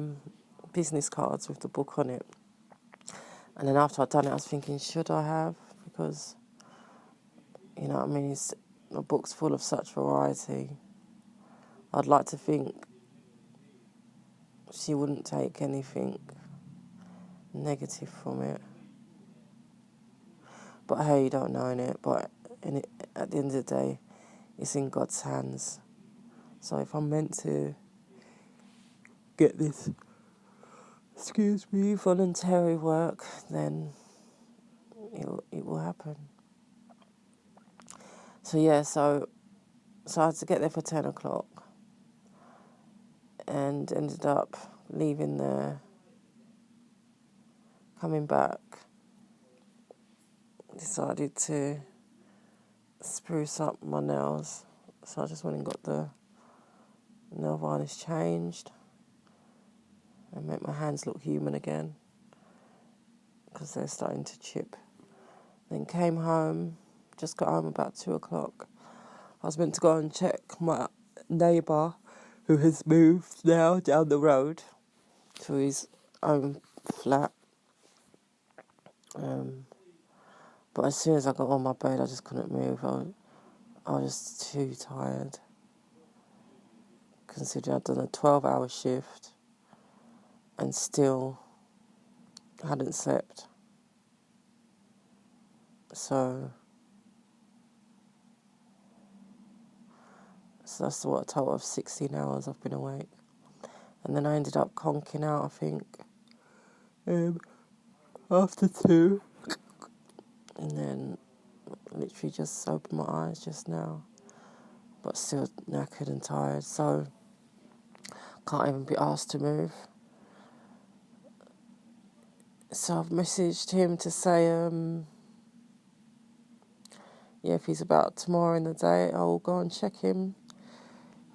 business cards with the book on it. And then after I'd done it, I was thinking, should I have? Because, you know what I mean, the book's full of such variety. I'd like to think she wouldn't take anything negative from it. But hey, you don't know, innit? But at the end of the day, it's in God's hands. So if I'm meant to get this, voluntary work, then it will happen. So yeah, so I had to get there for 10 o'clock and ended up leaving there, coming back, decided to spruce up my nails. So I just went and got the nail varnish changed and make my hands look human again, because they're starting to chip. Then came home, just got home about 2 o'clock. I was meant to go and check my neighbour, who has moved now down the road to his own flat. But as soon as I got on my bed, I just couldn't move. I was just too tired, considering I'd done a 12-hour shift and still hadn't slept. So that's what, a total of 16 hours I've been awake. And then I ended up conking out, I think, after 2. And then literally just opened my eyes just now, but still knackered and tired, so can't even be asked to move. So I've messaged him to say, if he's about tomorrow in the day, I'll go and check him,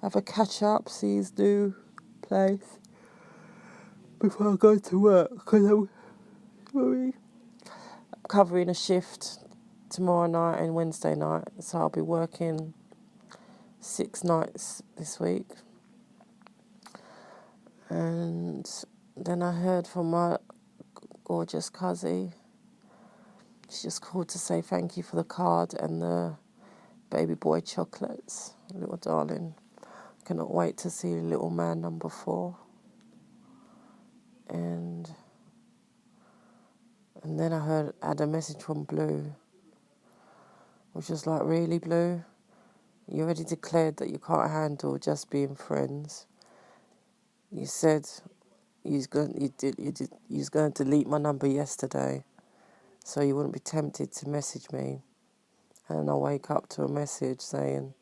have a catch up, see his new place before I go to work, because I'm covering a shift tomorrow night and Wednesday night, so I'll be working 6 nights this week. And then I heard from my gorgeous cousin. She just called to say thank you for the card and the baby boy chocolates, little darling. Cannot wait to see little man number 4. And then I had a message from Blue, which was like, really, Blue? You already declared that you can't handle just being friends. You said you was going to delete my number yesterday, so you wouldn't be tempted to message me. And I wake up to a message saying,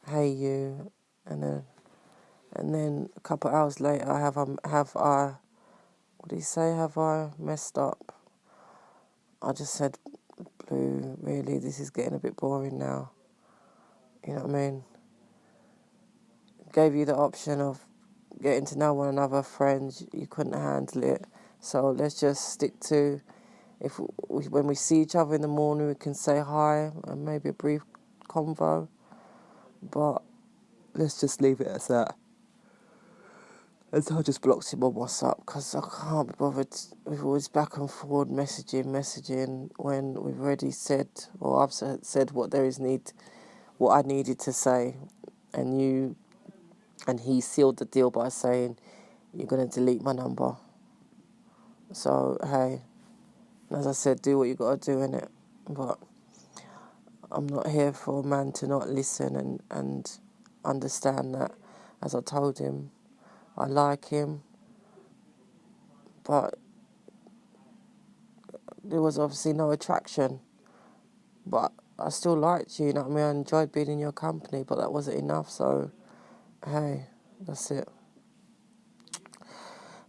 hey you, and then a couple of hours later, what did he say? Have I messed up? I just said, Blue, really, this is getting a bit boring now. You know what I mean? Gave you the option of getting to know one another, friends. You couldn't handle it, so let's just stick to. When we see each other in the morning, we can say hi and maybe a brief convo. But let's just leave it as that. And so I just blocked him on WhatsApp because I can't be bothered with all this back and forward messaging when we've already said, or I've said what I needed to say, and he sealed the deal by saying, you're going to delete my number. So, hey, as I said, do what you got to do, innit? But I'm not here for a man to not listen and understand that, as I told him, I like him, but there was obviously no attraction. But I still liked you, you know what I mean? I enjoyed being in your company, but that wasn't enough, so, hey, that's it.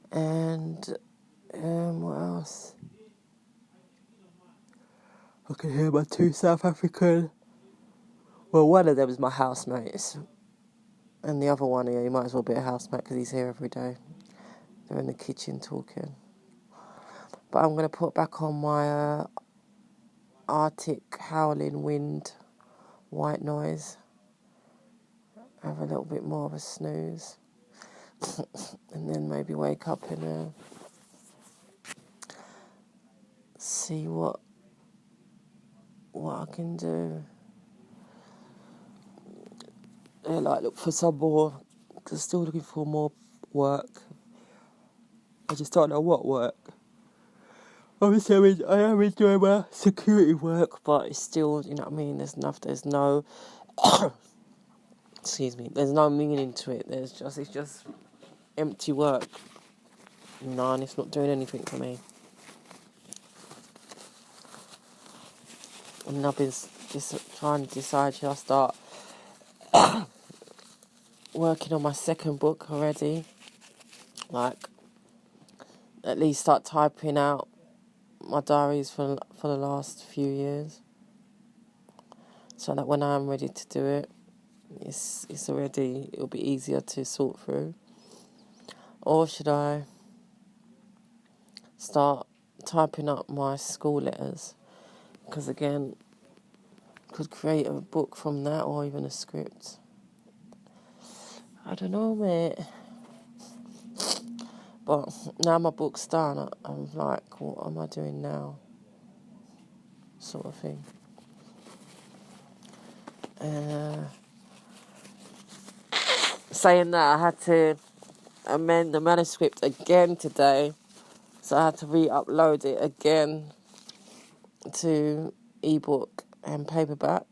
And, what else? I can hear my 2 South African. Well, one of them is my housemates. And the other one, he might as well be a housemate because he's here every day. They're in the kitchen talking. But I'm going to put back on my Arctic howling wind white noise. Have a little bit more of a snooze. And then maybe wake up and see what I can do. Look for some more, because I'm still looking for more work. I just don't know what work. Obviously, I am enjoying my security work, but it's still, you know what I mean, there's no, excuse me, there's no meaning to it. It's just empty work. No, and it's not doing anything for me. And I've been just trying to decide, should I start working on my second book already? Like, at least start typing out my diaries for the last few years, so that when I'm ready to do it, it'll be easier to sort through. Or should I start typing up my school letters? Because again, could create a book from that, or even a script. I don't know, mate. But now my book's done, I'm like, what am I doing now? Sort of thing. Saying that, I had to amend the manuscript again today, so I had to re-upload it again to ebook and paperback,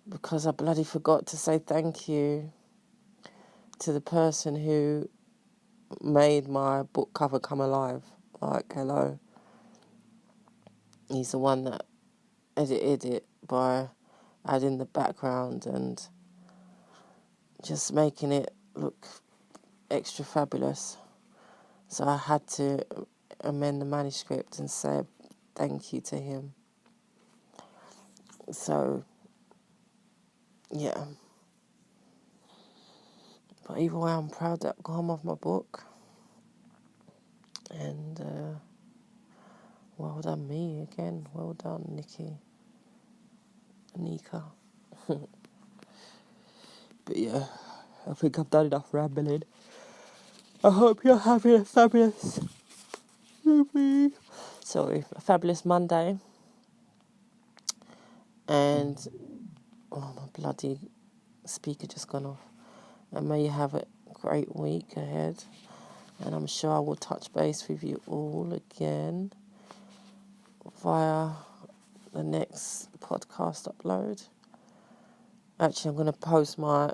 because I bloody forgot to say thank you to the person who made my book cover come alive. Like, hello. He's the one that edited it by adding the background and just making it look extra fabulous. So I had to amend the manuscript and say thank you to him. So, yeah. But either way, I'm proud that I've gone off my book. And well done me again. Well done, Nikki. ANIKKA. But yeah, I think I've done enough rambling. I hope you're having a fabulous Monday. And my bloody speaker just gone off. And may you have a great week ahead. And I'm sure I will touch base with you all again via the next podcast upload. Actually, I'm going to post my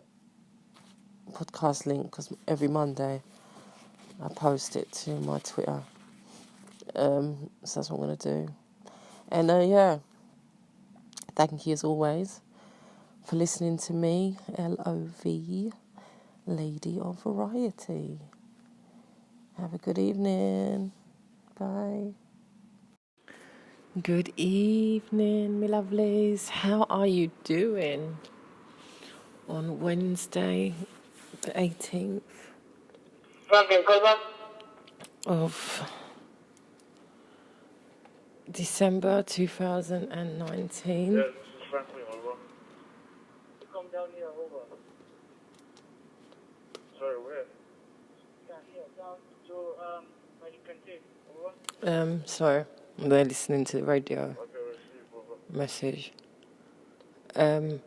podcast link, because every Monday I post it to my Twitter. So that's what I'm going to do. And yeah, thank you as always for listening to me, LOV, Lady of Variety. Have a good evening. Bye. Good evening, my lovelies. How are you doing on Wednesday, the 18th of December 2019? Yeah, this is Franklin, over. Come down here, over. Sorry, where? Down here, down to, where you can take, over. Sorry, they're listening to the radio Okay, receive, over. message. What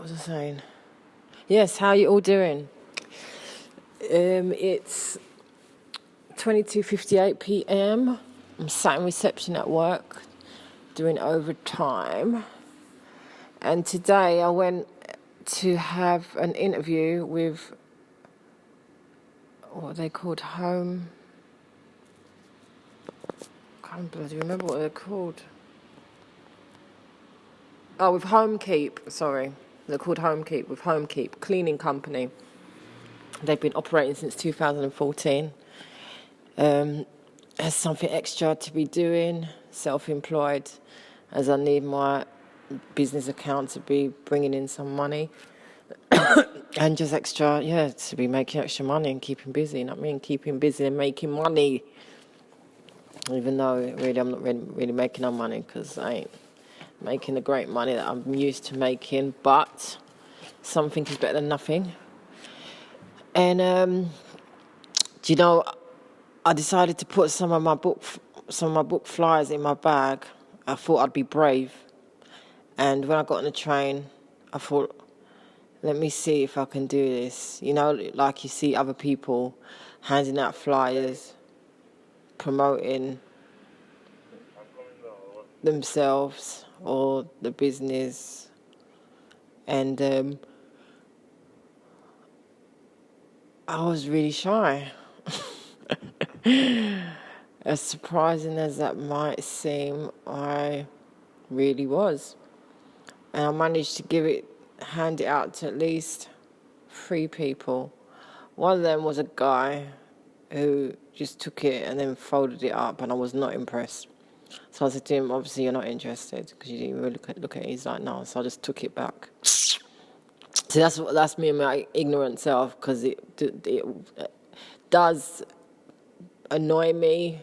was I saying? Yes, how are you all doing? It's 22:58 p.m. I'm sat in reception at work, doing overtime. And today I went to have an interview with, what are they called? I can't bloody remember what they're called. Oh, with Homekeep, sorry. They're called Homekeep, with Homekeep, cleaning company. They've been operating since 2014. Has something extra to be doing, self-employed, as I need my business account to be bringing in some money. And just extra, to be making extra money and keeping busy, you know what I mean? Keeping busy and making money. Even though I'm not really making no money, because I ain't making the great money that I'm used to making, but something is better than nothing. And do you know, I decided to put some of my book flyers in my bag. I thought I'd be brave, and when I got on the train, I thought, let me see if I can do this. You know, like you see other people handing out flyers, promoting themselves or the business, and I was really shy. As surprising as that might seem, I really was. And I managed to hand it out to at least 3 people. One of them was a guy who just took it and then folded it up, and I was not impressed. So I said to him, obviously you're not interested, because you didn't really look at it. He's like, no. So I just took it back. So that's me and my ignorant self, because it does annoy me,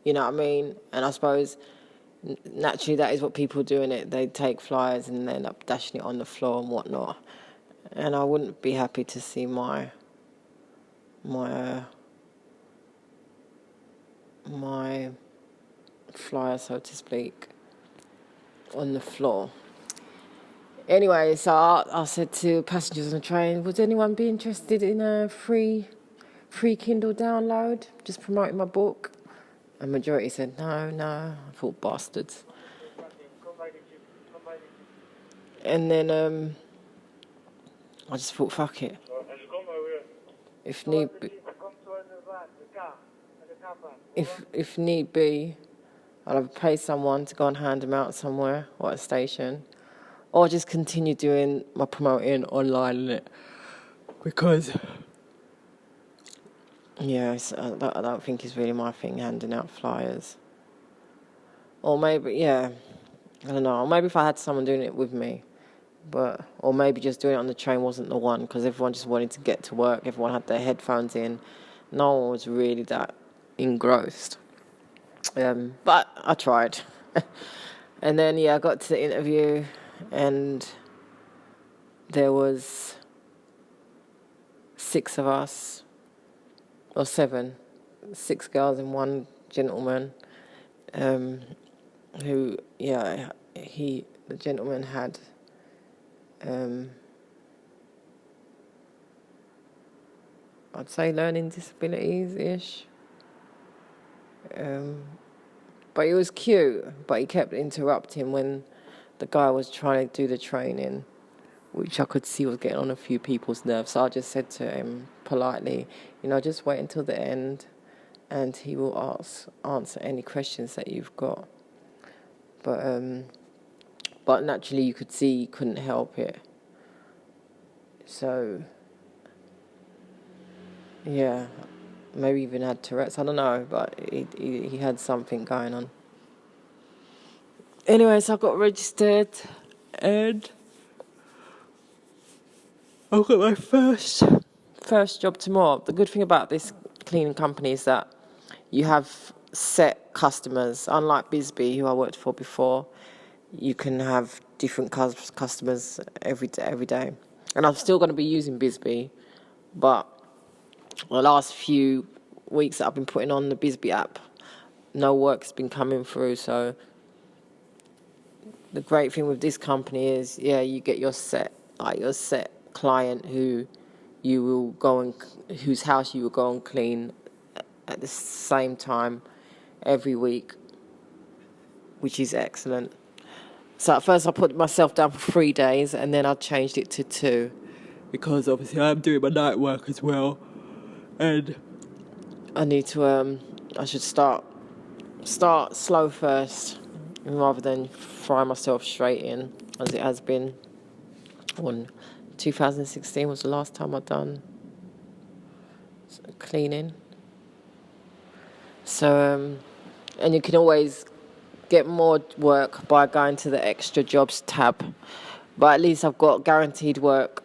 you know what I mean? And I suppose naturally that is what people do in it. They take flyers and they end up dashing it on the floor and whatnot. And I wouldn't be happy to see my flyer, so to speak, on the floor. Anyway, so I said to passengers on the train, would anyone be interested in a free Kindle download, just promoting my book? A majority said no. I thought, bastards. And then I just thought, fuck it. If need be, I'll either pay someone to go and hand them out somewhere or at a station, or just continue doing my promoting online, because I don't think it's really my thing, handing out flyers. Or maybe, I don't know. Or maybe if I had someone doing it with me, or maybe just doing it on the train wasn't the one, because everyone just wanted to get to work. Everyone had their headphones in. No one was really that engrossed. But I tried. And then, I got to the interview, and there was 6 of us, or 7, 6 girls and 1 gentleman, who, the gentleman had, I'd say learning disabilities-ish. But he was cute, but he kept interrupting when the guy was trying to do the training, which I could see was getting on a few people's nerves. So I just said to him politely, just wait until the end, and he will answer any questions that you've got. But naturally you could see he couldn't help it. So, yeah, maybe even had Tourette's, I don't know, but he had something going on. Anyway, so I got registered and I've got my first job tomorrow. The good thing about this cleaning company is that you have set customers. Unlike Bisbee, who I worked for before, you can have different customers every day. And I'm still going to be using Bisbee, but the last few weeks that I've been putting on the Bisbee app, no work's been coming through. So the great thing with this company is, you get your set client who you will go and whose house you will go and clean at the same time every week, which is excellent. So at first I put myself down for 3 days, and then I changed it to 2, because obviously I'm doing my night work as well, and I need to I should start slow first rather than fry myself straight in, as it has been. 2016 was the last time I'd done cleaning. So and you can always get more work by going to the extra jobs tab, but at least I've got guaranteed work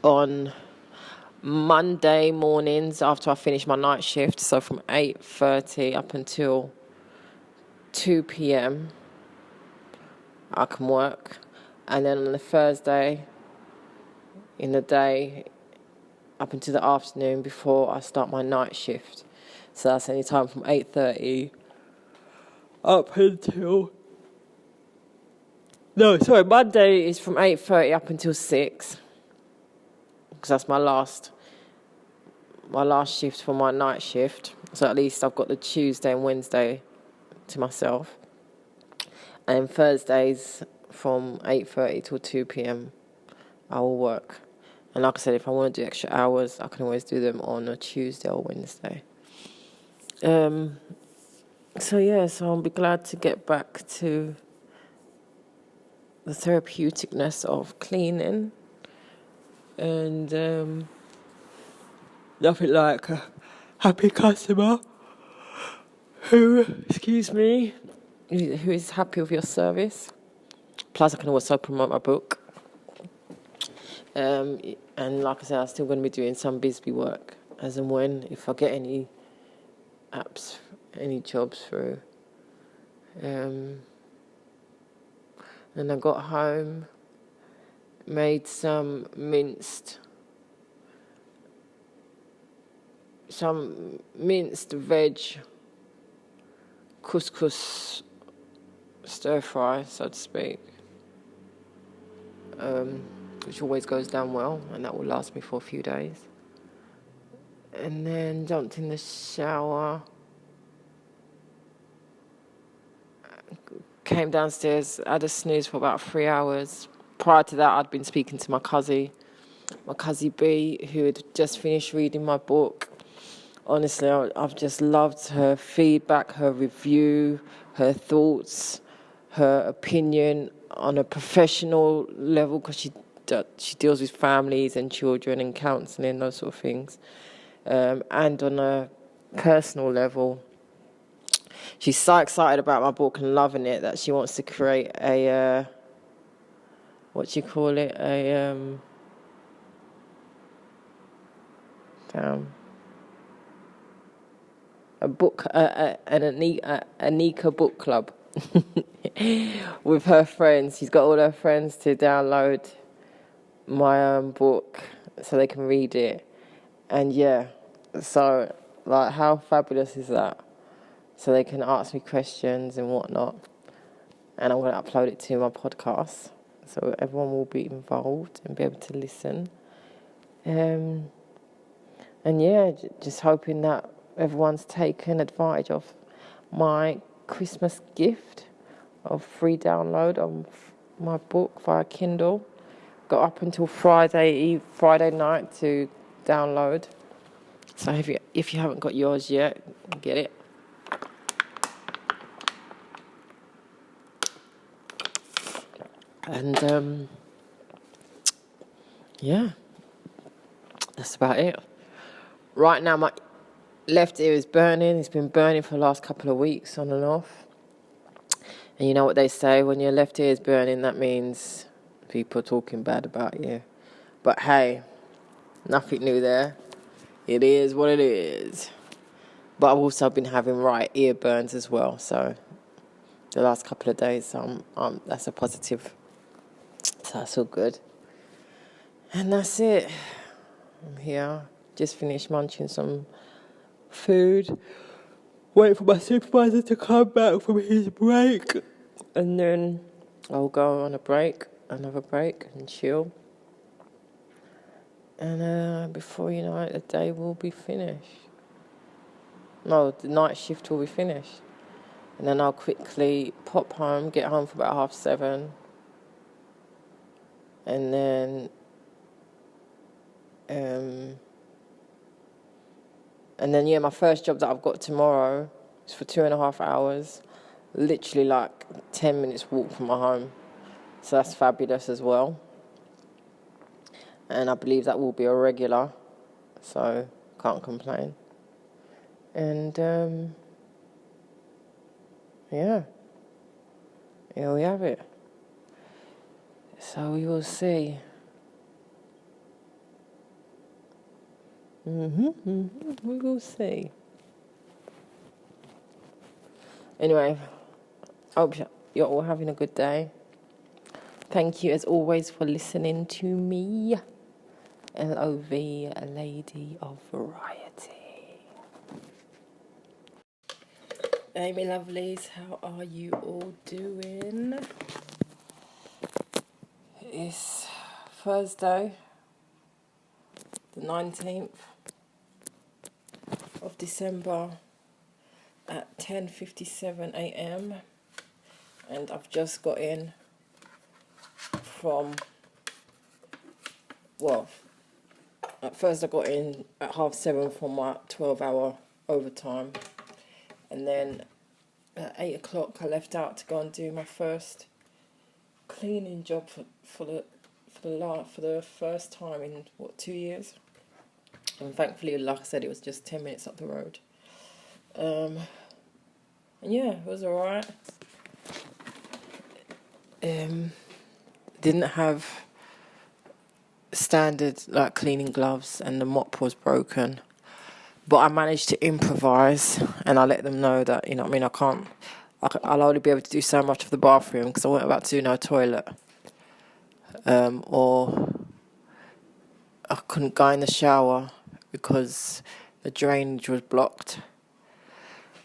on Monday mornings after I finish my night shift, so from 8:30 up until 2 p.m. I can work, and then on the Thursday in the day up until the afternoon before I start my night shift, so that's any time from 8:30 up until... Monday is from 8:30 up until 6, because that's my last shift for my night shift. So at least I've got the Tuesday and Wednesday to myself. And Thursdays from 8:30 till 2 p.m. I will work. And like I said, if I want to do extra hours, I can always do them on a Tuesday or Wednesday. So I'll be glad to get back to the therapeuticness of cleaning. And nothing like a happy customer who is happy with your service. Plus I can also promote my book. And like I said, I'm still going to be doing some Bisbee work as and when, if I get any apps, any jobs through. And I got home, made some minced veg couscous stir fry, so to speak, which always goes down well, and that will last me for a few days. And then jumped in the shower, came downstairs, had a snooze for about 3 hours. Prior to that, I'd been speaking to my cousin B, who had just finished reading my book. Honestly, I've just loved her feedback, her review, her thoughts, her opinion on a professional level, because she deals with families and children and counselling, those sort of things. And on a personal level, she's so excited about my book and loving it that she wants to create a an ANIKKA book club with her friends. She's got all her friends to download my book so they can read it. And so like, how fabulous is that? So they can ask me questions and whatnot, and I'm going to upload it to my podcast, so everyone will be involved and be able to listen. And just hoping that everyone's taken advantage of my Christmas gift of free download of my book via Kindle. Got up until Friday night to download. So if you haven't got yours yet, get it. And yeah, that's about it. Right now my left ear is burning. It's been burning for the last couple of weeks on and off. And you know what they say, when your left ear is burning, that means people are talking bad about you. But hey, nothing new there. It is what it is. But I've also been having right ear burns as well. So the last couple of days, that's a positive. So that's all good. And that's it. I'm here. Just finished munching some food. Wait for my supervisor to come back from his break. And then I'll go on another break, and chill. And before you know it, the day will be finished. No, the night shift will be finished. And then I'll quickly pop home, get home for about 7:30. And then, yeah, my first job that I've got tomorrow is for 2.5 hours. Literally like 10 minutes walk from my home. So that's fabulous as well. And I believe that will be a regular. So can't complain. And yeah, here we have it. So we will see. We will see. Anyway, I hope you're all having a good day. Thank you as always for listening to me. LOV, a lady of variety. Hey, my lovelies, how are you all doing? It's Thursday, the 19th of December at 10:57 a.m. and I've just got in from, well, at first I got in at 7:30 for my 12-hour overtime, and then at 8 o'clock I left out to go and do my first cleaning job for the first time in 2 years. And thankfully, like I said, it was just 10 minutes up the road. And yeah, it was alright. Didn't have standard like cleaning gloves, and the mop was broken. But I managed to improvise, and I let them know that, you know what I mean, I'll only be able to do so much of the bathroom because I wasn't about to do no toilet. Or I couldn't go in the shower because the drainage was blocked.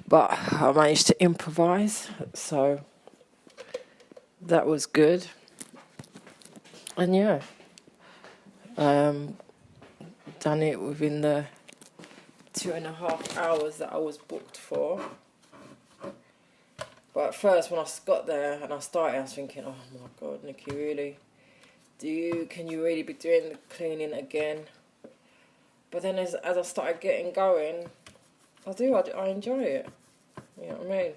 But I managed to improvise, so that was good. And yeah, done it within the 2.5 hours that I was booked for. But at first, when I got there and I started, I was thinking, oh my God, Nikki, really? Can you really be doing the cleaning again? But then as I started getting going, I enjoy it. You know what I mean?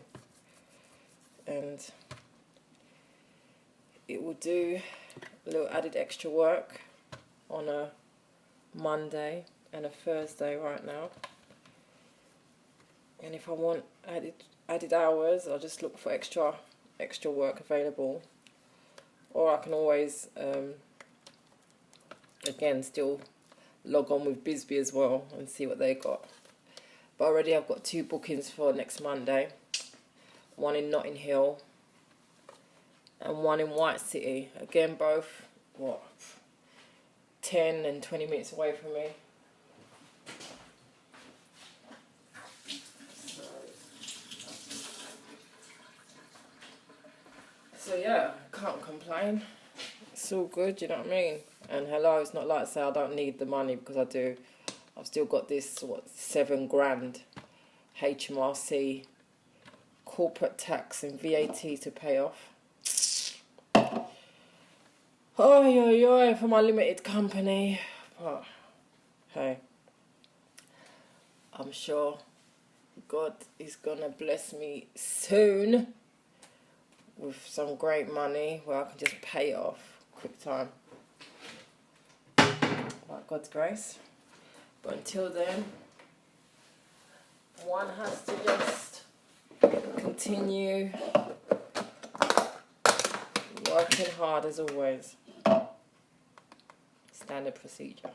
And it will do a little added extra work on a Monday and a Thursday right now. And if I want added hours, I'll just look for extra work available. Or I can always, again, still log on with Bisbee as well and see what they got. But already I've got 2 bookings for next Monday. One in Notting Hill and one in White City. Again, both, 10 and 20 minutes away from me. So yeah, can't complain. It's all good, you know what I mean? And hello, it's not like I say I don't need the money, because I do. I've still got this, $7,000 HMRC corporate tax and VAT to pay off. Oh, for my limited company. But hey, I'm sure God is gonna bless me soon with some great money where I can just pay it off quick time. By God's grace. But until then, one has to just continue working hard as always. Standard procedure.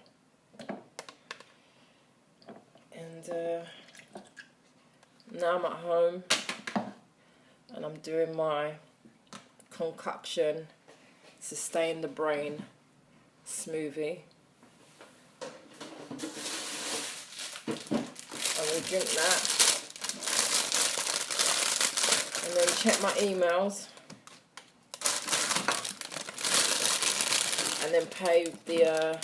And now I'm at home and I'm doing my concoction sustain the brain smoothie. And we drink that and then check my emails and then pay the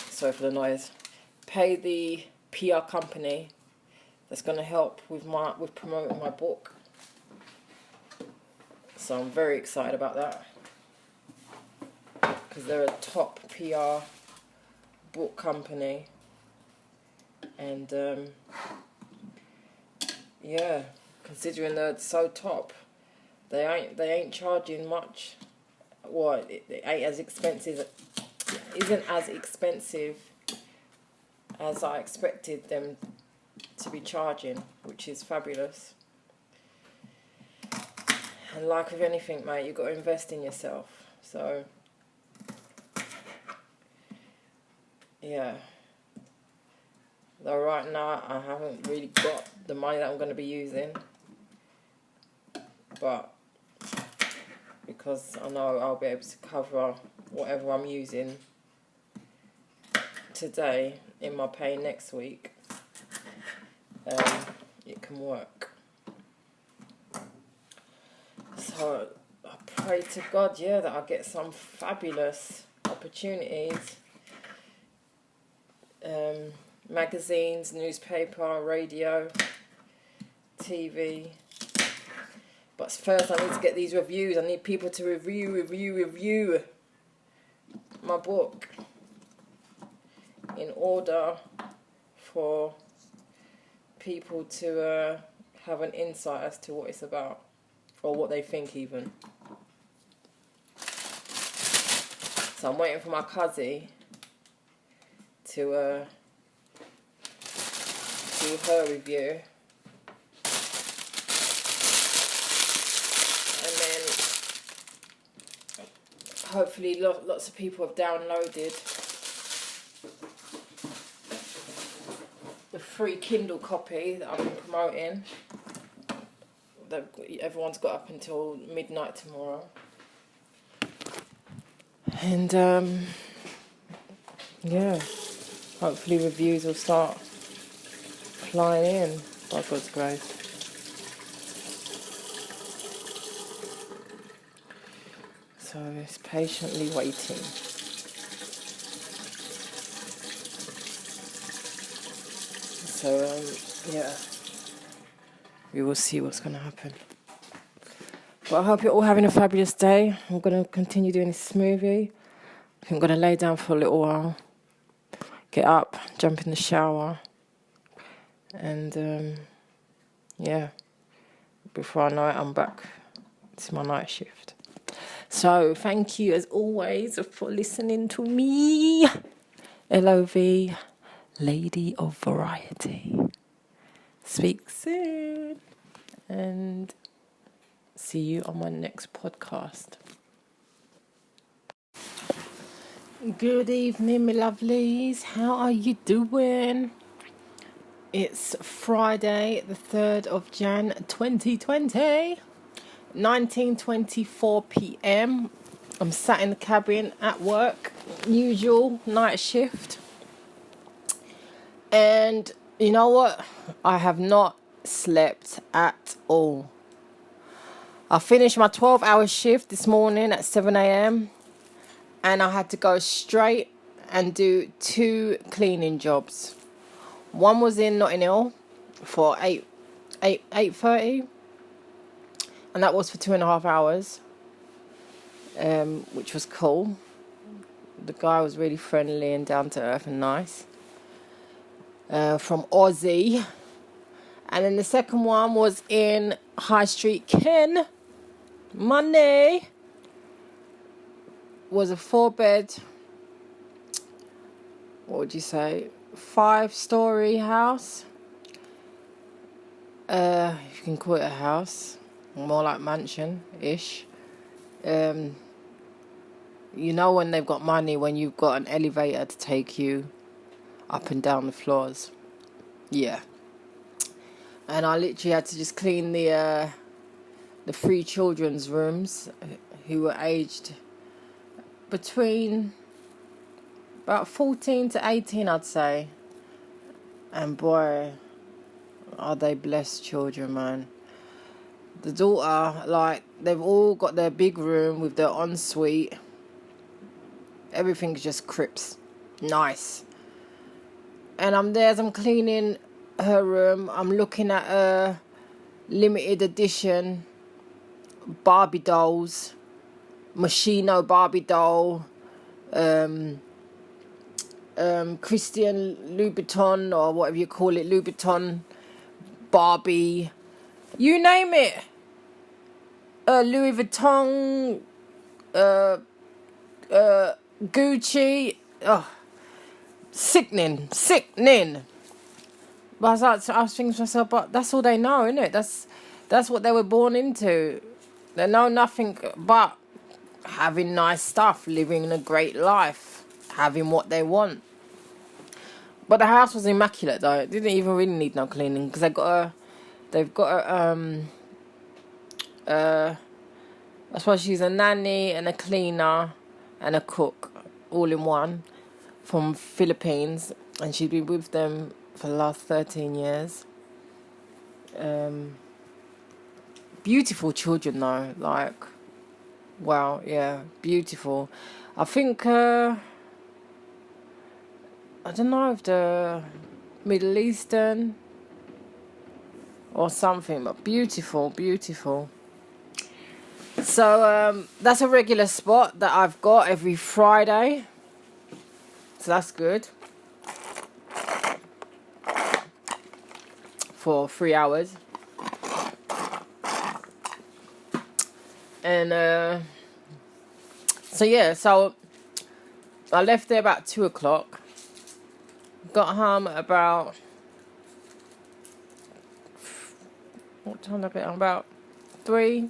sorry for the noise, pay the PR company that's going to help with promoting my book. So I'm very excited about that because they're a top PR book company, and yeah, considering they're so top, they ain't charging much. Well, it ain't as expensive. Isn't as expensive as I expected them to be charging, which is fabulous. And like with anything, mate, you've got to invest in yourself. So yeah. Though right now I haven't really got the money that I'm going to be using, but because I know I'll be able to cover whatever I'm using today in my pay next week, it can work. So I pray to God, yeah, that I get some fabulous opportunities. Magazines, newspaper, radio, TV. But first I need to get these reviews. I need people to review my book in order for people to have an insight as to what it's about, or what they think even. So I'm waiting for my cousin to do her review, and then hopefully lots of people have downloaded the free Kindle copy that I've been promoting. Everyone's got up until midnight tomorrow, and yeah, hopefully reviews will start flying in by God's grace. So it's patiently waiting. So yeah, we will see what's going to happen. But I hope you're all having a fabulous day. I'm going to continue doing this smoothie. I'm going to lay down for a little while, get up, jump in the shower, and yeah, before I know it, I'm back to my night shift. So thank you as always for listening to me. LOV, Lady of Variety. Speak soon and see you on my next podcast. Good evening, my lovelies. How are you doing? It's Friday, the 3rd of Jan 2020, 19:24 p.m. I'm sat in the cabin at work, usual night shift. And you know what? I have not slept at all. I finished my 12-hour shift this morning at 7 a.m. and I had to go straight and do 2 cleaning jobs. One was in Notting Hill for 8:30, and that was for 2.5 hours, which was cool. The guy was really friendly and down to earth and nice. From Aussie. And then the second one was in High Street Ken. Monday was a 4-bed, what would you say, 5-story house. If you can call it a house, more like mansion-ish. You know when they've got money, when you've got an elevator to take you up and down the floors. Yeah. And I literally had to just clean the 3 children's rooms who were aged between about 14 to 18, I'd say. And boy, are they blessed children, man. The daughter, like, they've all got their big room with their ensuite. Everything's just crisp. Nice. And I'm there as I'm cleaning her room. I'm looking at her limited edition Barbie dolls. Moschino Barbie doll. Christian Louboutin, or whatever you call it, Louboutin Barbie, you name it. Louis Vuitton, Gucci. Oh, sickening. But I was thinking to myself, but that's all they know, isn't it? That's what they were born into. They know nothing but having nice stuff, living a great life, having what they want. But the house was immaculate, though. It didn't even really need no cleaning, because they've got I suppose she's a nanny and a cleaner and a cook, all in one, from Philippines, and she's been with them for the last 13 years. Beautiful children, though. Like, wow, yeah, beautiful. I think I don't know if they're Middle Eastern or something, but beautiful. So that's a regular spot that I've got every Friday. So that's good. For 3 hours. And so I left there about 2 o'clock. Got home at about, what time did I get home? About 3,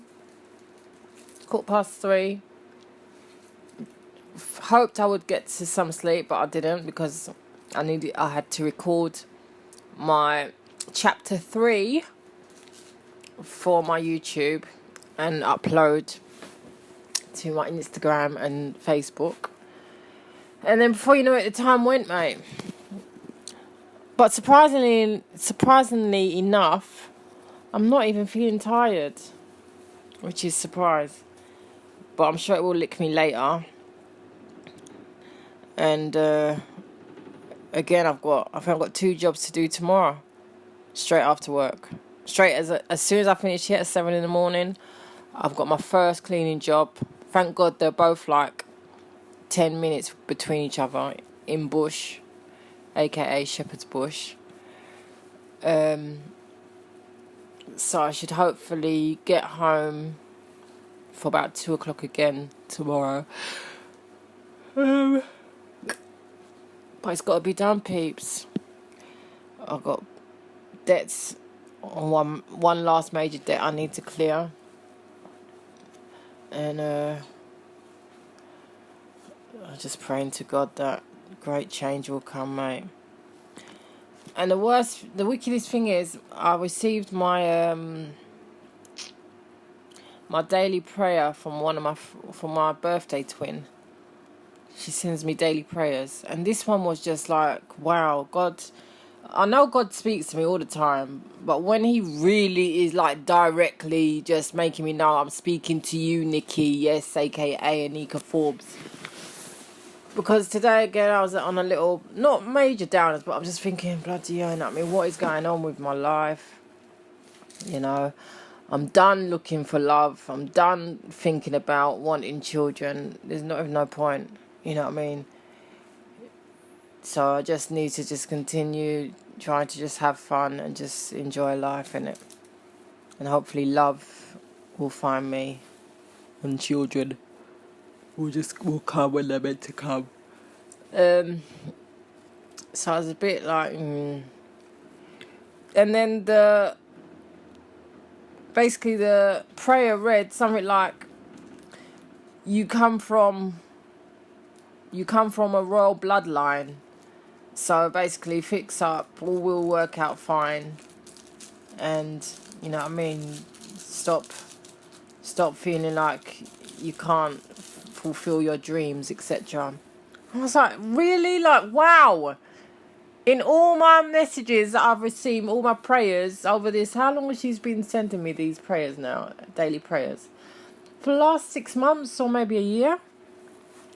3:15. Hoped I would get to some sleep, but I didn't, because I had to record my chapter 3 for my YouTube and upload to my Instagram and Facebook. And then before you know it, the time went, mate. But surprisingly enough, I'm not even feeling tired, which is a surprise. But I'm sure it will lick me later. And again, I think I've got 2 jobs to do tomorrow, straight after work. As soon as I finish here at 7 in the morning, I've got my first cleaning job. Thank God they're both like 10 minutes between each other in Bush, aka Shepherd's Bush. So I should hopefully get home for about 2 o'clock again tomorrow. But it's got to be done, peeps. I've got debts on one last major debt I need to clear. And I'm just praying to God that great change will come, mate. And the wickedest thing is, I received my my daily prayer from my birthday twin. She sends me daily prayers, and this one was just like, wow, God. I know God speaks to me all the time, but when He really is like directly just making me know I'm speaking to you, Nikki, yes, aka ANIKKA Forbes. Because today again I was on a little, not major downers, but I'm just thinking, bloody hell, I mean, what is going on with my life? You know, I'm done looking for love. I'm done thinking about wanting children. There's no point. You know what I mean? So I just need to just continue trying to just have fun and just enjoy life in it. And hopefully love will find me, and children will come when they're meant to come. So I was a bit like, And then basically the prayer read something like, you come from a royal bloodline, so basically fix up, all will work out fine, and you know what I mean, stop feeling like you can't fulfill your dreams, etc. I was like, really? Like, wow. In all my messages that I've received, all my prayers over this, how long has she been sending me these prayers now, daily prayers? For the last 6 months or maybe a year?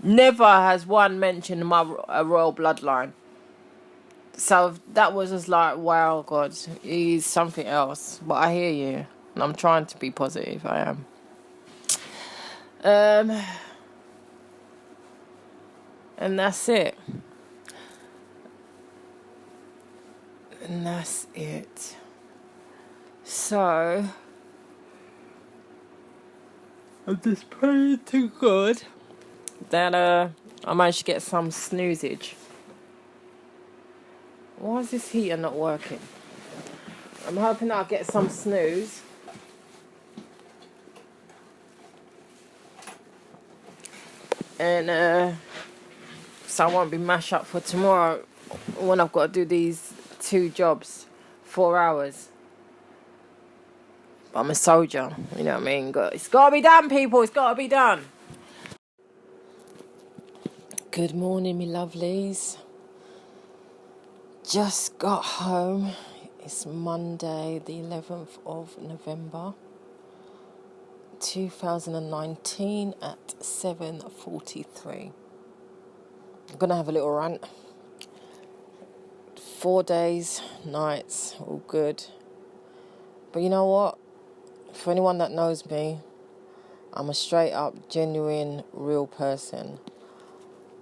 Never has one mentioned a royal bloodline. So that was just like, wow, God, he's something else. But I hear you, and I'm trying to be positive, I am. And that's it. And that's it. So I'm just praying to God that I managed to get some snoozage. Why is this heater not working? I'm hoping I'll get some snooze. And so I won't be mashed up for tomorrow when I've got to do these 2 jobs, 4 hours. But I'm a soldier, you know what I mean? It's got to be done, people. It's got to be done. Good morning, me lovelies. Just got home. It's Monday, the 11th of November, 2019 at 7:43. I'm going to have a little rant. 4 days, nights, all good. But you know what? For anyone that knows me, I'm a straight up, genuine, real person.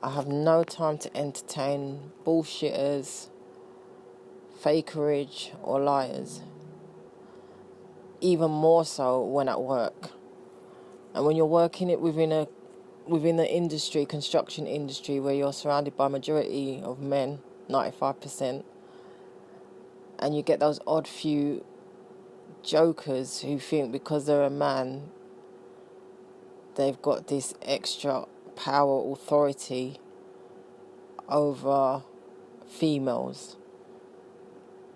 I have no time to entertain bullshitters, fakerage, or liars. Even more so when at work. And when you're working it within the industry, construction industry, where you're surrounded by a majority of men, 95%, and you get those odd few jokers who think because they're a man, they've got this extra power, authority over females.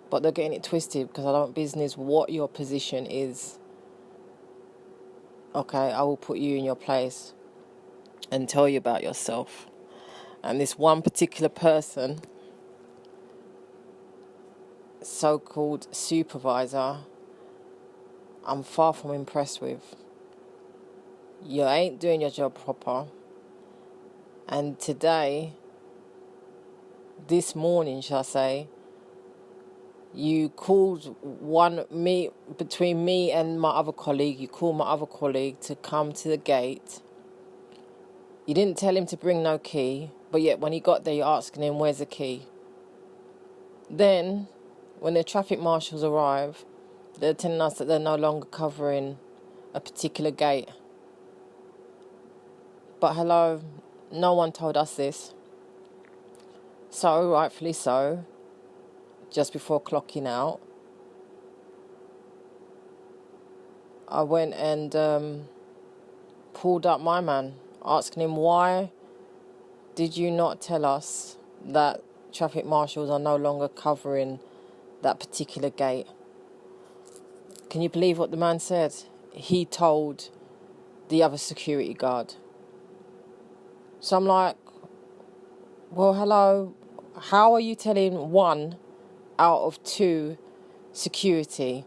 But they're getting it twisted, because I don't business what your position is. Okay, I will put you in your place and tell you about yourself. And this one particular person, so-called supervisor, I'm far from impressed with. You ain't doing your job proper. And this morning, shall I say, you called between me and my other colleague, you called my other colleague to come to the gate. You didn't tell him to bring no key, but yet when he got there, you're asking him, where's the key? Then, when the traffic marshals arrive, they're telling us that they're no longer covering a particular gate. But hello, no one told us this. So, rightfully so, just before clocking out, I went and pulled up my man, asking him, why did you not tell us that traffic marshals are no longer covering that particular gate? Can you believe what the man said? He told the other security guard. So I'm like, well, hello, how are you telling 1 out of 2 security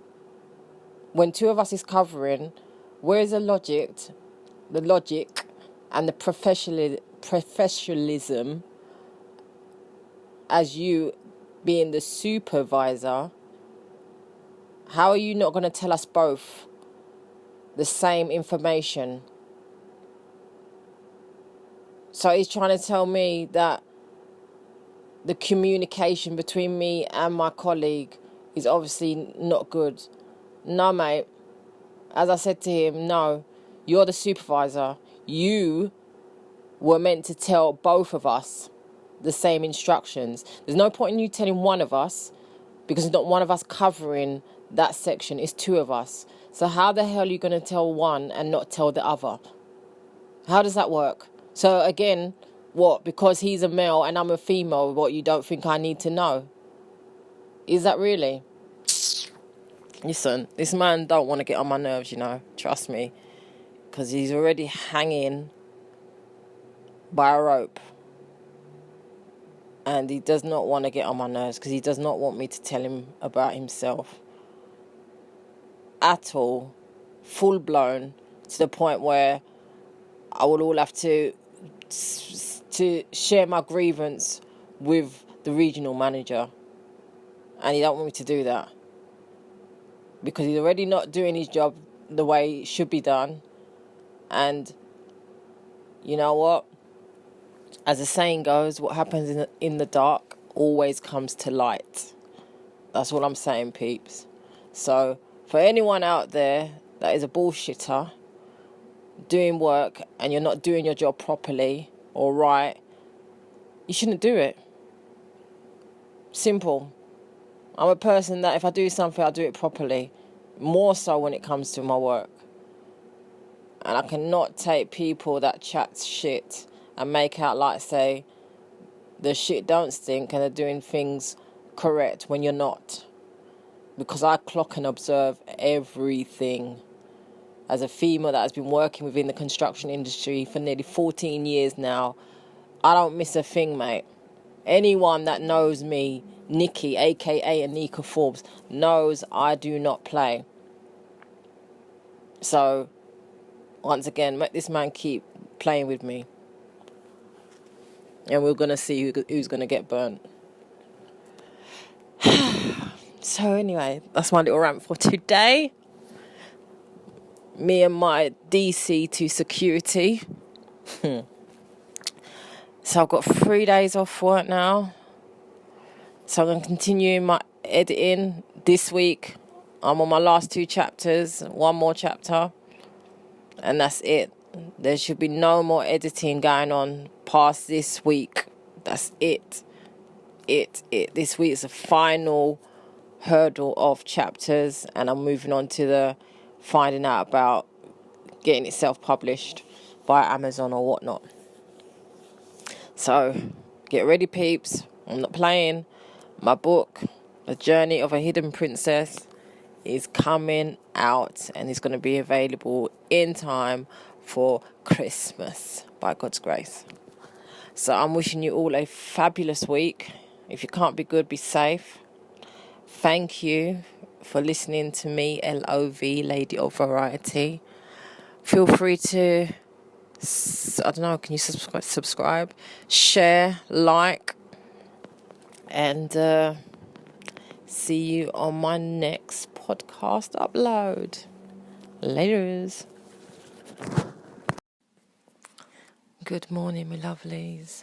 when 2 of us is covering? Where's the logic and the professionalism as you being the supervisor? How are you not going to tell us both the same information? So he's trying to tell me that the communication between me and my colleague is obviously not good. No, mate. As I said to him, no, you're the supervisor. You were meant to tell both of us the same instructions. There's no point in you telling one of us, because it's not one of us covering that section. It's two of us. So how the hell are you going to tell one and not tell the other? How does that work? So again, what? Because he's a male and I'm a female, what, you don't think I need to know? Is that really? Listen, this man don't want to get on my nerves, you know. Trust me. Because he's already hanging by a rope. And he does not want to get on my nerves because he does not want me to tell him about himself. At all. Full blown. To the point where I would all have to share my grievance with the regional manager. And he don't want me to do that. Because he's already not doing his job the way it should be done. And you know what? As the saying goes, what happens in the dark always comes to light. That's what I'm saying, peeps. So, for anyone out there that is a bullshitter, doing work and you're not doing your job properly or right, you shouldn't do it. Simple. I'm a person that if I do something, I'll do it properly. More so when it comes to my work. And I cannot take people that chat shit and make out like, say, the shit don't stink and they're doing things correct when you're not. Because I clock and observe everything. As a female that has been working within the construction industry for nearly 14 years now, I don't miss a thing, mate. Anyone that knows me, Nikki, a.k.a. ANIKKA Forbes, knows I do not play. So, once again, let this man keep playing with me. And we're going to see who's going to get burnt. So anyway, that's my little rant for today. Me and my DC to security. So I've got 3 days off work now. So I'm going to continue my editing this week. I'm on my last 2 chapters, 1 more chapter. And that's it. There should be no more editing going on past this week. That's it. This week is the final hurdle of chapters, and I'm moving on to the finding out about getting it self-published by Amazon or whatnot. So, get ready, peeps. I'm not playing. My book, The Journey of a Hidden Princess, is coming out, and it's going to be available in time for Christmas, by God's grace. So I'm wishing you all a fabulous week. If you can't be good, be safe. Thank you for listening to me, LOV, Lady of Variety. Feel free to, I don't know, can you subscribe, share, like, and see you on my next podcast upload. Laters. Good morning, my lovelies.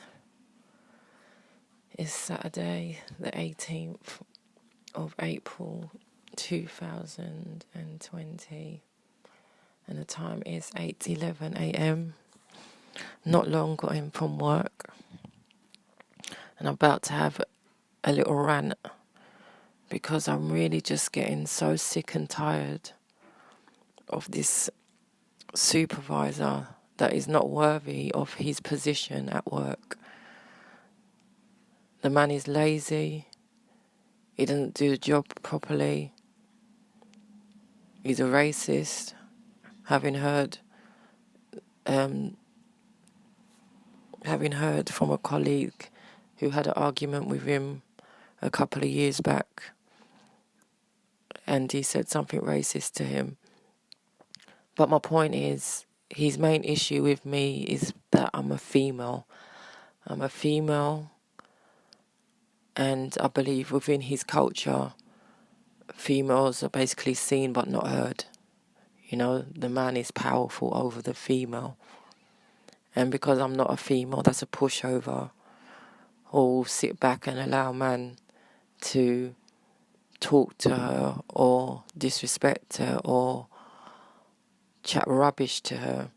It's Saturday, the 18th of April 2020, and the time is 8:11 a.m. Not long got in from work, and I'm about to have a little rant because I'm really just getting so sick and tired of this supervisor that is not worthy of his position at work. The man is lazy. He doesn't do the job properly. He's a racist. Having heard from a colleague who had an argument with him a couple of years back, and he said something racist to him. But my point is, his main issue with me is that I'm a female. I'm a female, and I believe within his culture, females are basically seen but not heard. You know, the man is powerful over the female. And because I'm not a female, that's a pushover who'll sit back and allow man to talk to her or disrespect her or chat rubbish to her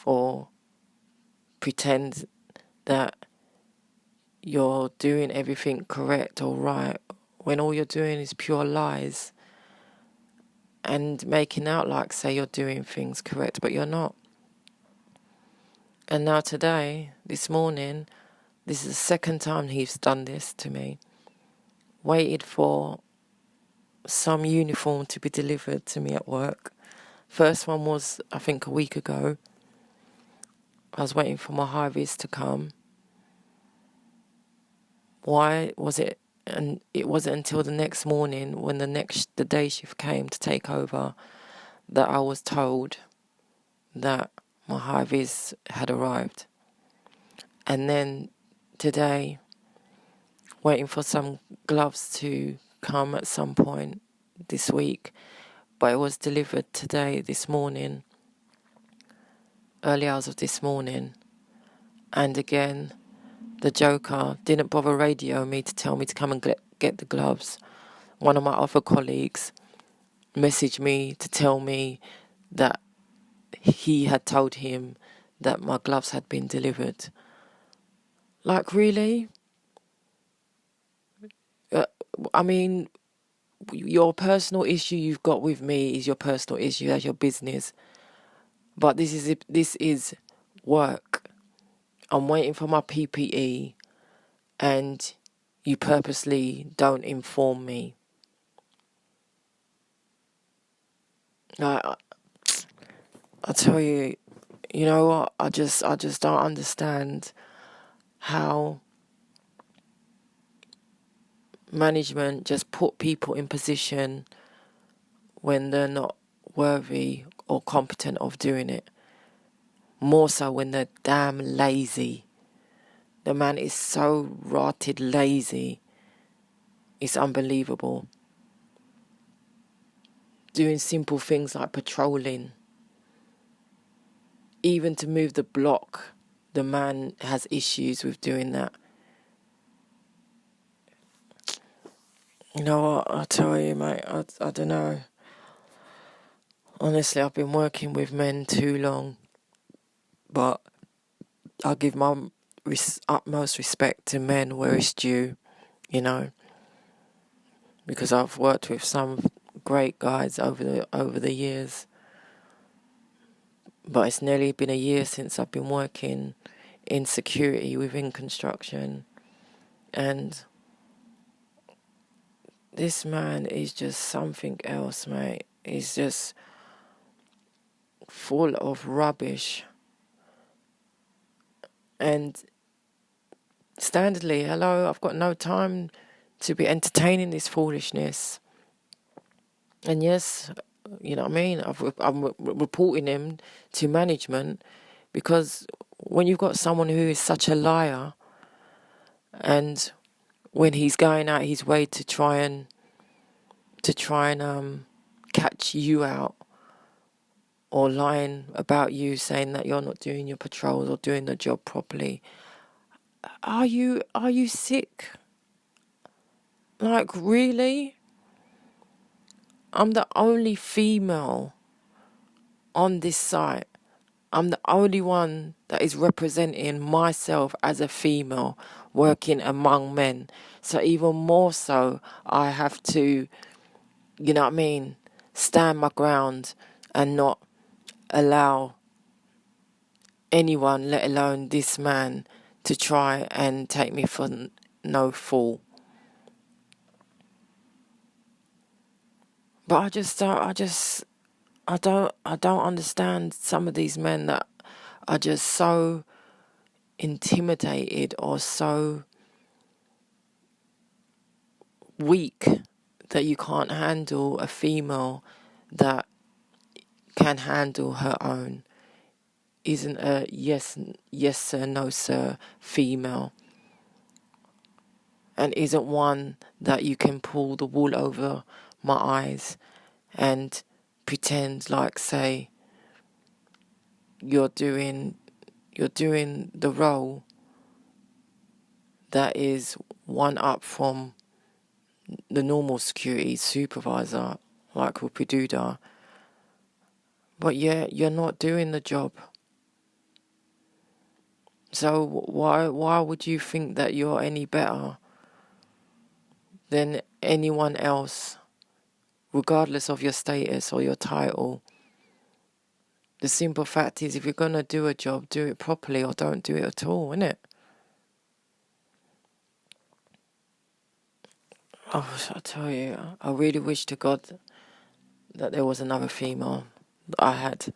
or pretend that you're doing everything correct or right when all you're doing is pure lies and making out like, say, you're doing things correct, but you're not. And now today, this morning, this is the second time he's done this to me. Waited for some uniform to be delivered to me at work. First one was, I think, a week ago. I was waiting for my high-vis to come. Why was it? And it wasn't until the next morning when the day shift came to take over that I was told that my high-vis had arrived. And then today, waiting for some gloves to come at some point this week, but it was delivered today, this morning, early hours of this morning. And again, the joker didn't bother radio me to tell me to come and get the gloves. One of my other colleagues messaged me to tell me that he had told him that my gloves had been delivered. Like, really? I mean, your personal issue you've got with me is your personal issue, that's your business. But this is work. I'm waiting for my PPE and you purposely don't inform me. I tell you, you know what? I just don't understand how management just put people in position when they're not worthy or competent of doing it. More so when they're damn lazy. The man is so rotted lazy. It's unbelievable. Doing simple things like patrolling. Even to move the block, the man has issues with doing that. You know what, I tell you, mate, I don't know. Honestly, I've been working with men too long. But I give my utmost respect to men where it's due, you know. Because I've worked with some great guys over the years. But it's nearly been a year since I've been working in security within construction. And this man is just something else, mate. He's just full of rubbish. And standardly, hello, I've got no time to be entertaining this foolishness. And yes, you know what I mean, I'm reporting him to management because when you've got someone who is such a liar and when he's going out his way to try and catch you out or lying about you, saying that you're not doing your patrols or doing the job properly, are you sick? Like, really? I'm the only female on this site. I'm the only one that is representing myself as a female working among men. So even more so, I have to, you know what I mean, stand my ground and not allow anyone, let alone this man, to try and take me for no fool. But I don't understand some of these men that are just so intimidated or so weak that you can't handle a female that can handle her own. Isn't a yes sir, no sir female. And isn't one that you can pull the wool over my eyes and pretend like, say, you're doing the role that is one up from the normal security supervisor, like Rupiduda. But yeah, you're not doing the job. So why would you think that you're any better than anyone else, regardless of your status or your title? The simple fact is, if you're going to do a job, do it properly or don't do it at all, innit? Oh, I tell you, I really wish to God that there was another female that I had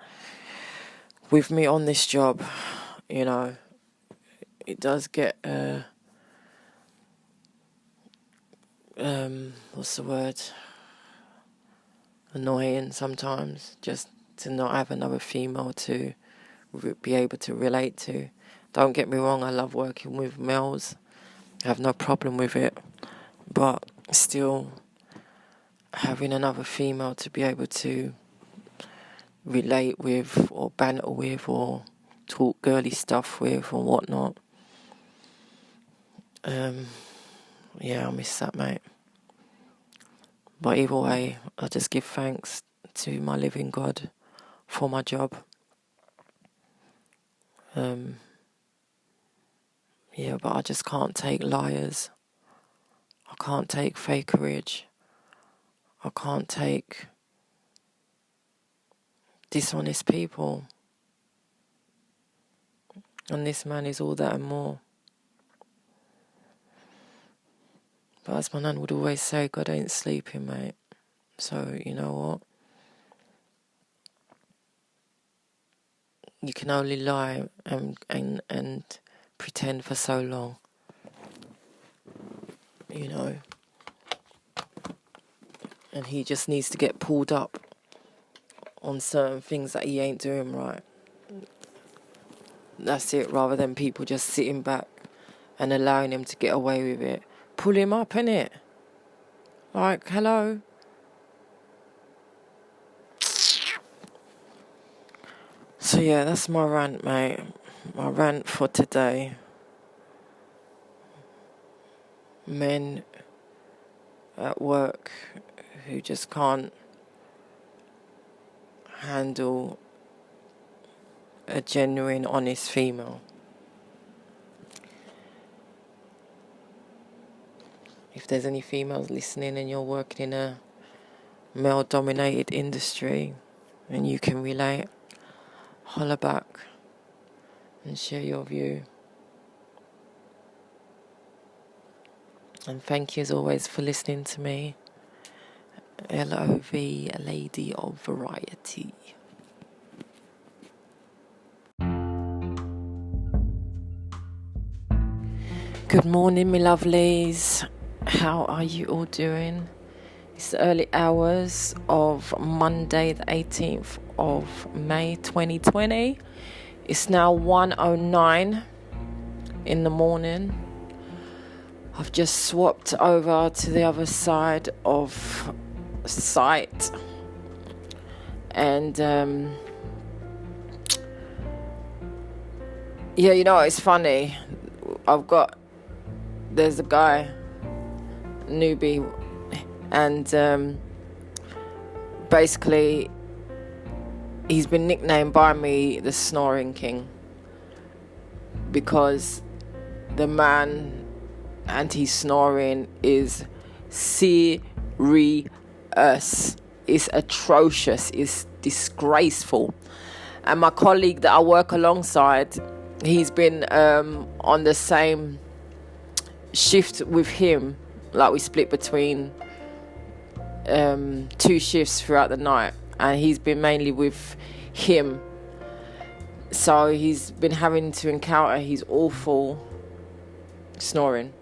with me on this job. You know, it does get, what's the word? Annoying sometimes, just to not have another female to be able to relate to. Don't get me wrong, I love working with males. I have no problem with it. But still, having another female to be able to relate with or banter with or talk girly stuff with or whatnot. Yeah, I miss that, mate. But either way, I just give thanks to my living God for my job. Yeah, but I just can't take liars. I can't take fakerage. I can't take dishonest people. And this man is all that and more. But as my nan would always say, God ain't sleeping, mate. So, you know what? You can only lie and pretend for so long. You know? And he just needs to get pulled up on certain things that he ain't doing right. That's it, rather than people just sitting back and allowing him to get away with it. Pull him up, innit? Like, hello? So yeah, that's my rant, mate. My rant for today. Men at work who just can't handle a genuine, honest female. If there's any females listening and you're working in a male-dominated industry and you can relate, holler back and share your view. And thank you as always for listening to me. LOV, Lady of Variety. Good morning, my lovelies. How are you all doing? It's the early hours of Monday, the 18th of May 2020. It's now 1:09 in the morning. I've just swapped over to the other side of site. And yeah, you know, it's funny. There's a guy, newbie, and basically he's been nicknamed by me the Snoring King, because the man and his snoring is serious. It's atrocious. It's disgraceful. And my colleague that I work alongside, he's been on the same shift with him. Like, we split between 2 shifts throughout the night, and he's been mainly with him. So he's been having to encounter his awful snoring.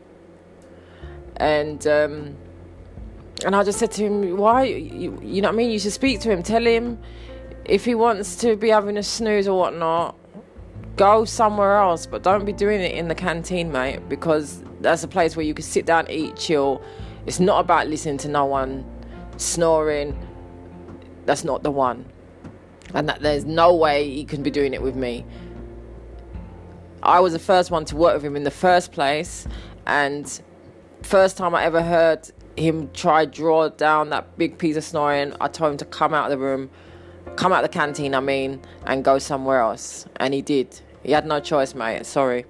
And I just said to him, why, you know what I mean? You should speak to him. Tell him if he wants to be having a snooze or whatnot, go somewhere else, but don't be doing it in the canteen, mate, because that's a place where you can sit down, eat, chill. It's not about listening to no one snoring. That's not the one. And that there's no way he can be doing it with me. I was the first one to work with him in the first place, And first time I ever heard him try draw down that big piece of snoring, I told him to come out of the room, come out of the canteen, and go somewhere else. And he did. He had no choice, mate. Sorry.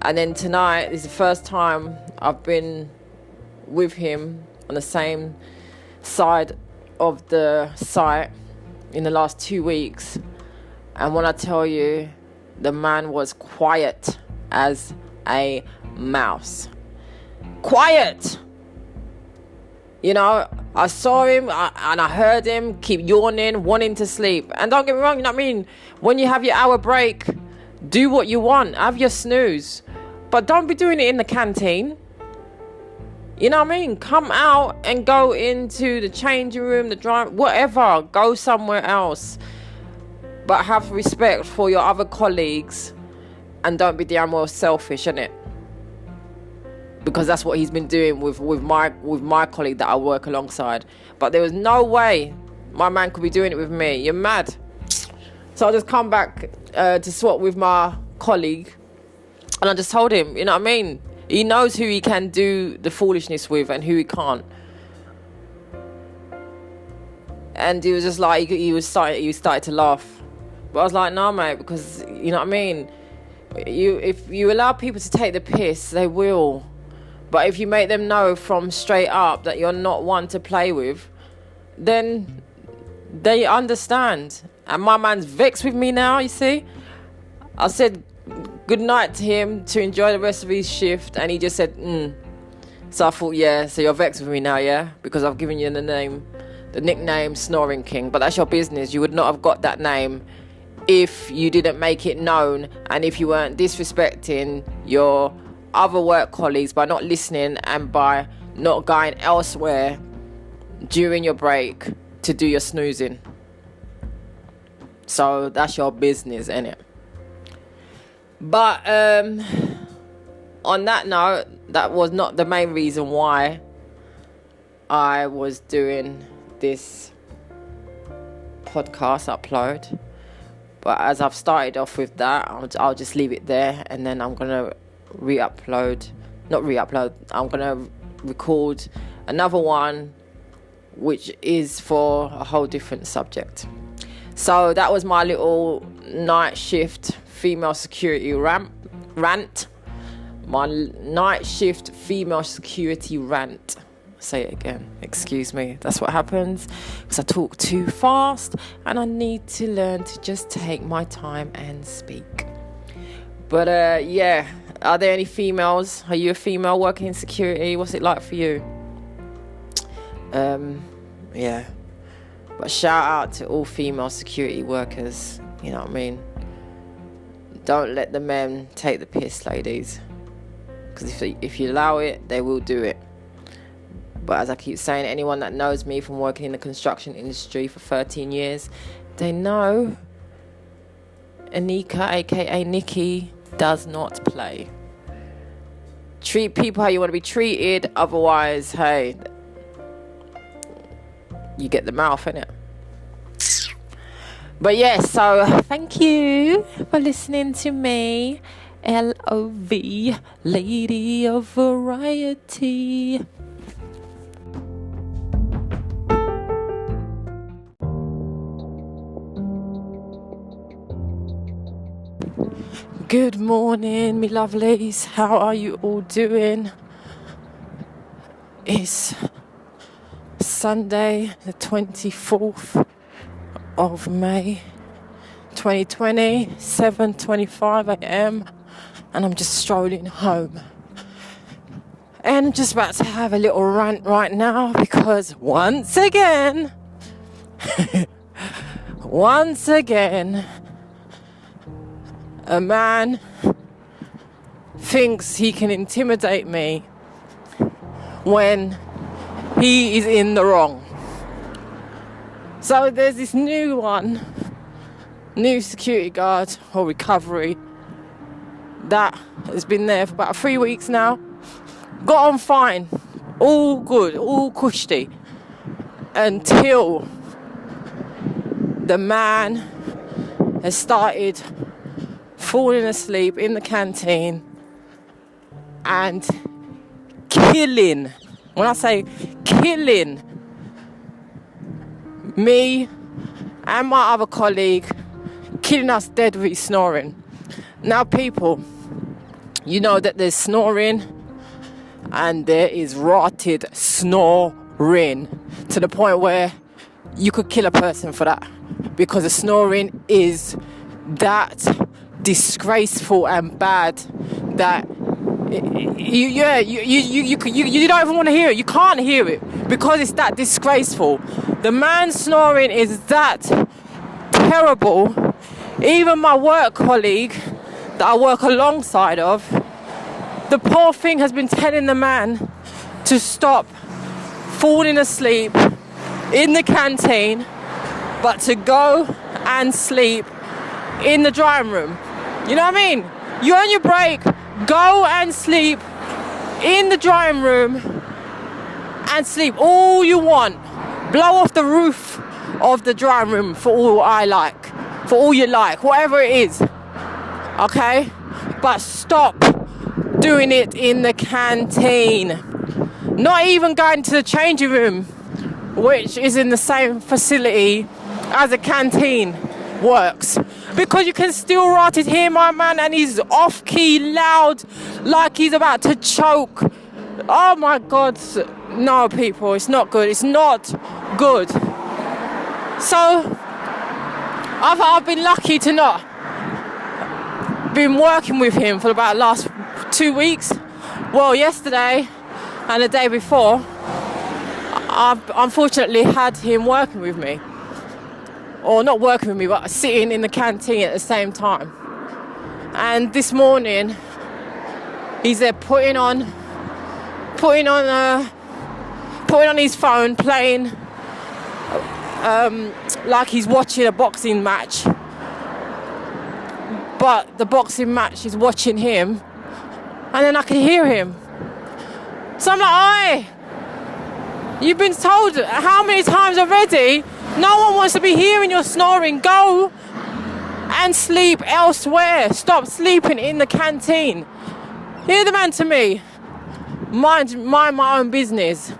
And then tonight is the first time I've been with him on the same side of the site in the last 2 weeks. And when I tell you, the man was quiet as a mouse. Quiet! You know, I saw him and I heard him keep yawning, wanting to sleep. And don't get me wrong, you know what I mean? When you have your hour break, do what you want. Have your snooze. But don't be doing it in the canteen. You know what I mean? Come out and go into the changing room, the drive, whatever. Go somewhere else. But have respect for your other colleagues. And don't be damn well selfish, innit? Because that's what he's been doing with my colleague that I work alongside. But there was no way my man could be doing it with me. You're mad. So I just come back to swap with my colleague. And I just told him, you know what I mean? He knows who he can do the foolishness with and who he can't. And he was just like, he started to laugh. But I was like, no, mate, because, you know what I mean? If you allow people to take the piss, they will. But if you make them know from straight up that you're not one to play with, then they understand. And my man's vexed with me now, you see? I said good night to him to enjoy the rest of his shift, and he just said, So I thought, yeah, so you're vexed with me now, yeah? Because I've given you the nickname Snoring King. But that's your business. You would not have got that name if you didn't make it known, and if you weren't disrespecting your other work colleagues by not listening and by not going elsewhere during your break to do your snoozing. So that's your business, innit? But on that note, that was not the main reason why I was doing this podcast upload. But as I've started off with that, I'll just leave it there, and then I'm gonna I'm gonna record another one which is for a whole different subject. So that was my little night shift female security rant. My night shift female security rant. Say it again. Excuse me. That's what happens because I talk too fast and I need to learn to just take my time and speak. But yeah, are there any females? Are you a female working in security? What's it like for you? Yeah. But shout out to all female security workers. You know what I mean? Don't let the men take the piss, ladies. Because if you allow it, they will do it. But as I keep saying, anyone that knows me from working in the construction industry for 13 years, they know ANIKKA, aka Nikki, does not play. Treat people how you want to be treated, otherwise, hey, you get the mouth, innit? But yes, so thank you for listening to me, LOV, Lady of Variety. Good morning, me lovelies. How are you all doing? It's Sunday, the 24th of May, 2020, 7:25 a.m. and I'm just strolling home. And I'm just about to have a little rant right now because once again, a man thinks he can intimidate me when he is in the wrong. So there's this new security guard or recovery that has been there for about 3 weeks now. Got on fine, all good, all cushy, until the man has started falling asleep in the canteen and killing. When I say killing, me and my other colleague, killing us dead with his snoring. Now, people, you know that there's snoring and there is rotted snoring to the point where you could kill a person for that, because the snoring is that disgraceful and bad that you don't even want to hear it. You can't hear it because it's that disgraceful. The man snoring is that terrible. Even my work colleague that I work alongside of, the poor thing has been telling the man to stop falling asleep in the canteen, but to go and sleep in the drawing room. You know what I mean? You're on your break, go and sleep in the drawing room and sleep all you want. Blow off the roof of the drawing room for all you like, whatever it is. Okay? But stop doing it in the canteen. Not even going to the changing room, which is in the same facility as a canteen, works. Because you can still rot it here, my man, and he's off-key loud like he's about to choke. Oh my God. No, people, it's not good. It's not good. So, I've been lucky to not been working with him for about the last 2 weeks. Well, yesterday and the day before, I've unfortunately had him working with me. Or not working with me, but sitting in the canteen at the same time. And this morning, he's there putting on his phone, playing like he's watching a boxing match. But the boxing match is watching him, and then I can hear him. So I'm like, oi, you've been told how many times already? No one wants to be hearing your snoring. Go and sleep elsewhere. Stop sleeping in the canteen. Hear the man to me. Mind my own business.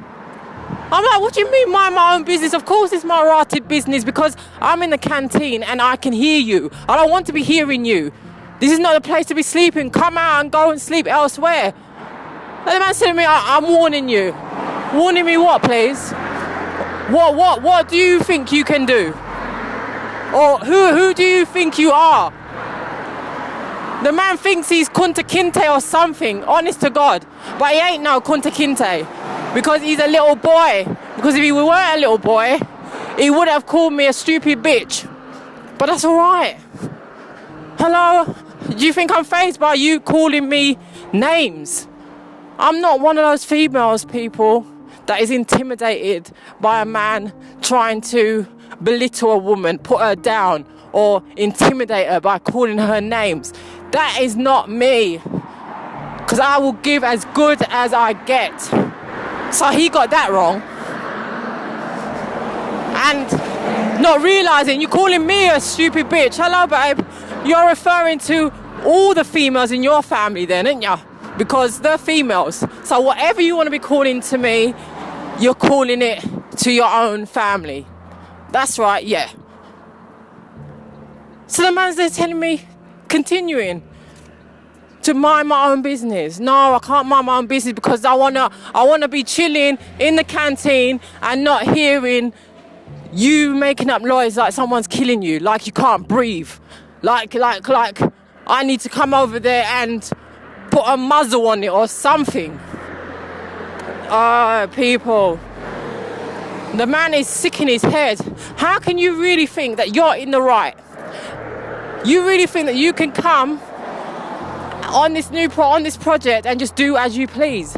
I'm like, what do you mean mind my own business? Of course it's my rotted business, because I'm in the canteen and I can hear you. I don't want to be hearing you. This is not the place to be sleeping. Come out and go and sleep elsewhere. And the man said to me, I'm warning you. Warning me what, please? What do you think you can do? Or who do you think you are? The man thinks he's Kunta Kinte or something, honest to God. But he ain't no Kunta Kinte, because he's a little boy. Because if he weren't a little boy, he would have called me a stupid bitch. But that's all right. Hello? Do you think I'm fazed by you calling me names? I'm not one of those females, people, that is intimidated by a man trying to belittle a woman, put her down, or intimidate her by calling her names. That is not me. Because I will give as good as I get. So he got that wrong. And not realising you're calling me a stupid bitch. Hello, babe. You're referring to all the females in your family then, aren't you? Because they're females. So whatever you want to be calling to me, you're calling it to your own family. That's right, yeah. So the man's there telling me, continuing to mind my own business. No, I can't mind my own business because I wanna be chilling in the canteen and not hearing you making up noise like someone's killing you, like you can't breathe, like I need to come over there and put a muzzle on it or something. Oh, people. The man is sick in his head. How can you really think that you're in the right? You really think that you can come on this project and just do as you please?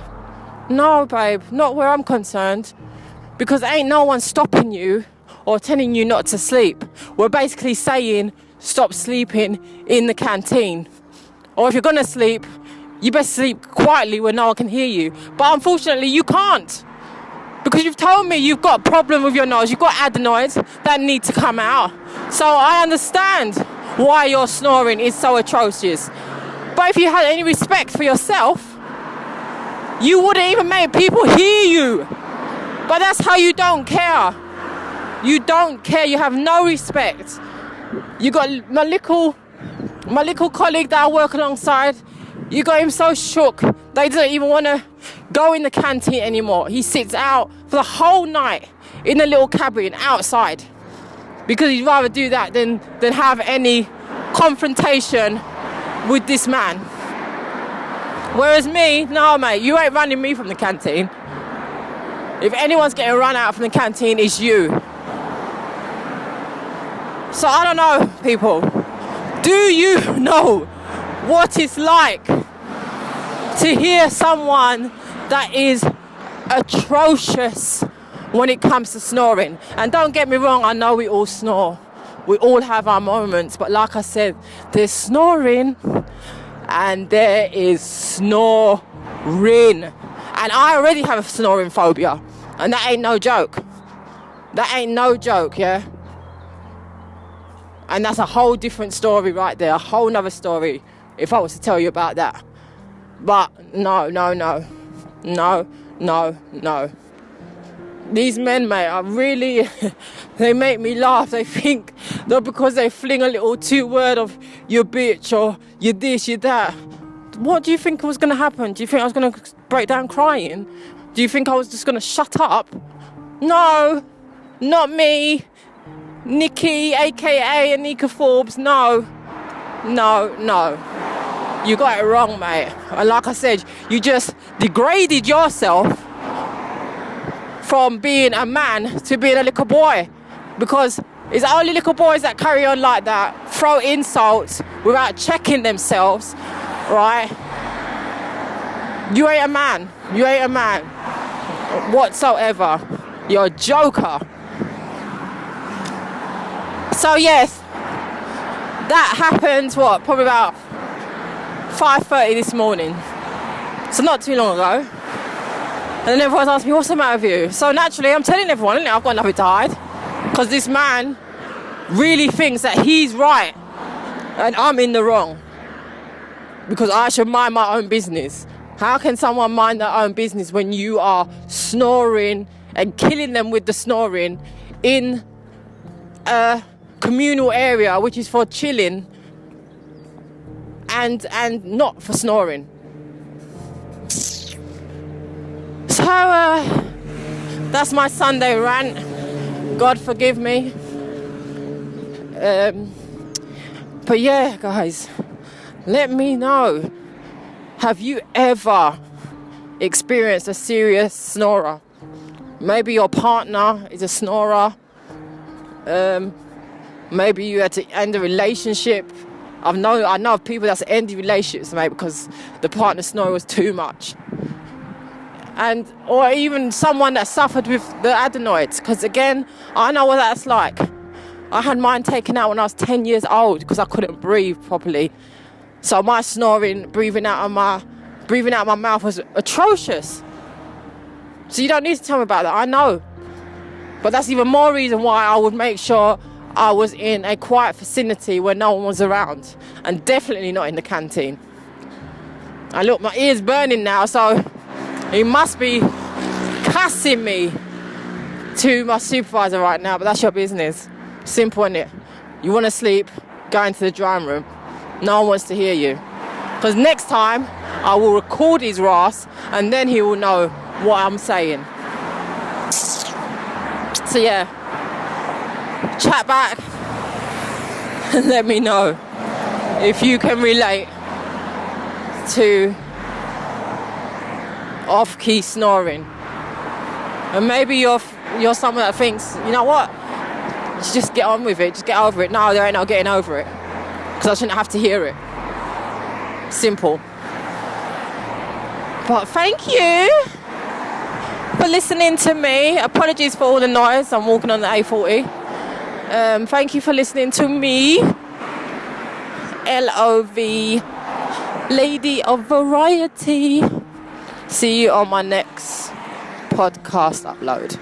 No, babe, not where I'm concerned. Because ain't no one stopping you or telling you not to sleep. We're basically saying stop sleeping in the canteen. Or if you're gonna sleep, you best sleep quietly where no one can hear you. But unfortunately, you can't. Because you've told me you've got a problem with your nose. You've got adenoids that need to come out. So I understand why your snoring is so atrocious. But if you had any respect for yourself, You wouldn't even make people hear you. But that's how you don't care. You don't care. You have no respect. You got my little colleague that I work alongside. You got him so shook that he doesn't even want to go in the canteen anymore. He sits out for the whole night in a little cabin outside because he'd rather do that than have any confrontation with this man. Whereas me, no mate, you ain't running me from the canteen. If anyone's getting run out from the canteen, it's you. So I don't know, people. Do you know what it's like to hear someone that is atrocious when it comes to snoring? And don't get me wrong, I know we all snore. We all have our moments. But like I said, there's snoring and there is snoring. And I already have a snoring phobia. And that ain't no joke. That ain't no joke, yeah? And that's a whole different story right there. A whole nother story if I was to tell you about that. But no. These men, mate, are really... they make me laugh. They think that because they fling a little 2-word of you bitch or you this, you that. What do you think was going to happen? Do you think I was going to break down crying? Do you think I was just going to shut up? No, not me. Nikki, a.k.a. ANIKKA Forbes, no. You got it wrong, mate. And like I said, you just degraded yourself from being a man to being a little boy. Because it's only little boys that carry on like that, throw insults without checking themselves, right? You ain't a man. You ain't a man whatsoever. You're a joker. So yes, that happened, probably about 5:30 this morning. So not too long ago. And then everyone's asked me, what's the matter with you? So naturally, I'm telling everyone, innit, I've got nothing to hide. Because this man really thinks that he's right and I'm in the wrong. Because I should mind my own business. How can someone mind their own business when you are snoring and killing them with the snoring in a communal area which is for chilling and not for snoring? So that's my Sunday rant. God forgive me. But yeah, guys, let me know. Have you ever experienced a serious snorer? Maybe your partner is a snorer. Maybe you had to end a relationship. I know of people that's ended relationships, mate, because the partner snore was too much. Or even someone that suffered with the adenoids, because again, I know what that's like. I had mine taken out when I was 10 years old because I couldn't breathe properly. So my snoring, breathing out of my mouth was atrocious. So you don't need to tell me about that, I know. But that's even more reason why I would make sure I was in a quiet vicinity where no one was around. And definitely not in the canteen. And look, my ear's burning now, so he must be cussing me to my supervisor right now, but that's your business. Simple, innit? You want to sleep, go into the drawing room. No one wants to hear you. Because next time, I will record his ass, and then he will know what I'm saying. So yeah, chat back and let me know if you can relate to off-key snoring. And maybe you're someone that thinks, you know what, just get on with it, just get over it. No, there ain't no getting over it, because I shouldn't have to hear it. Simple. But thank you for listening to me. Apologies for all the noise, I'm walking on the A40. Thank you for listening to me, LOV, Lady of Variety. See you on my next podcast upload.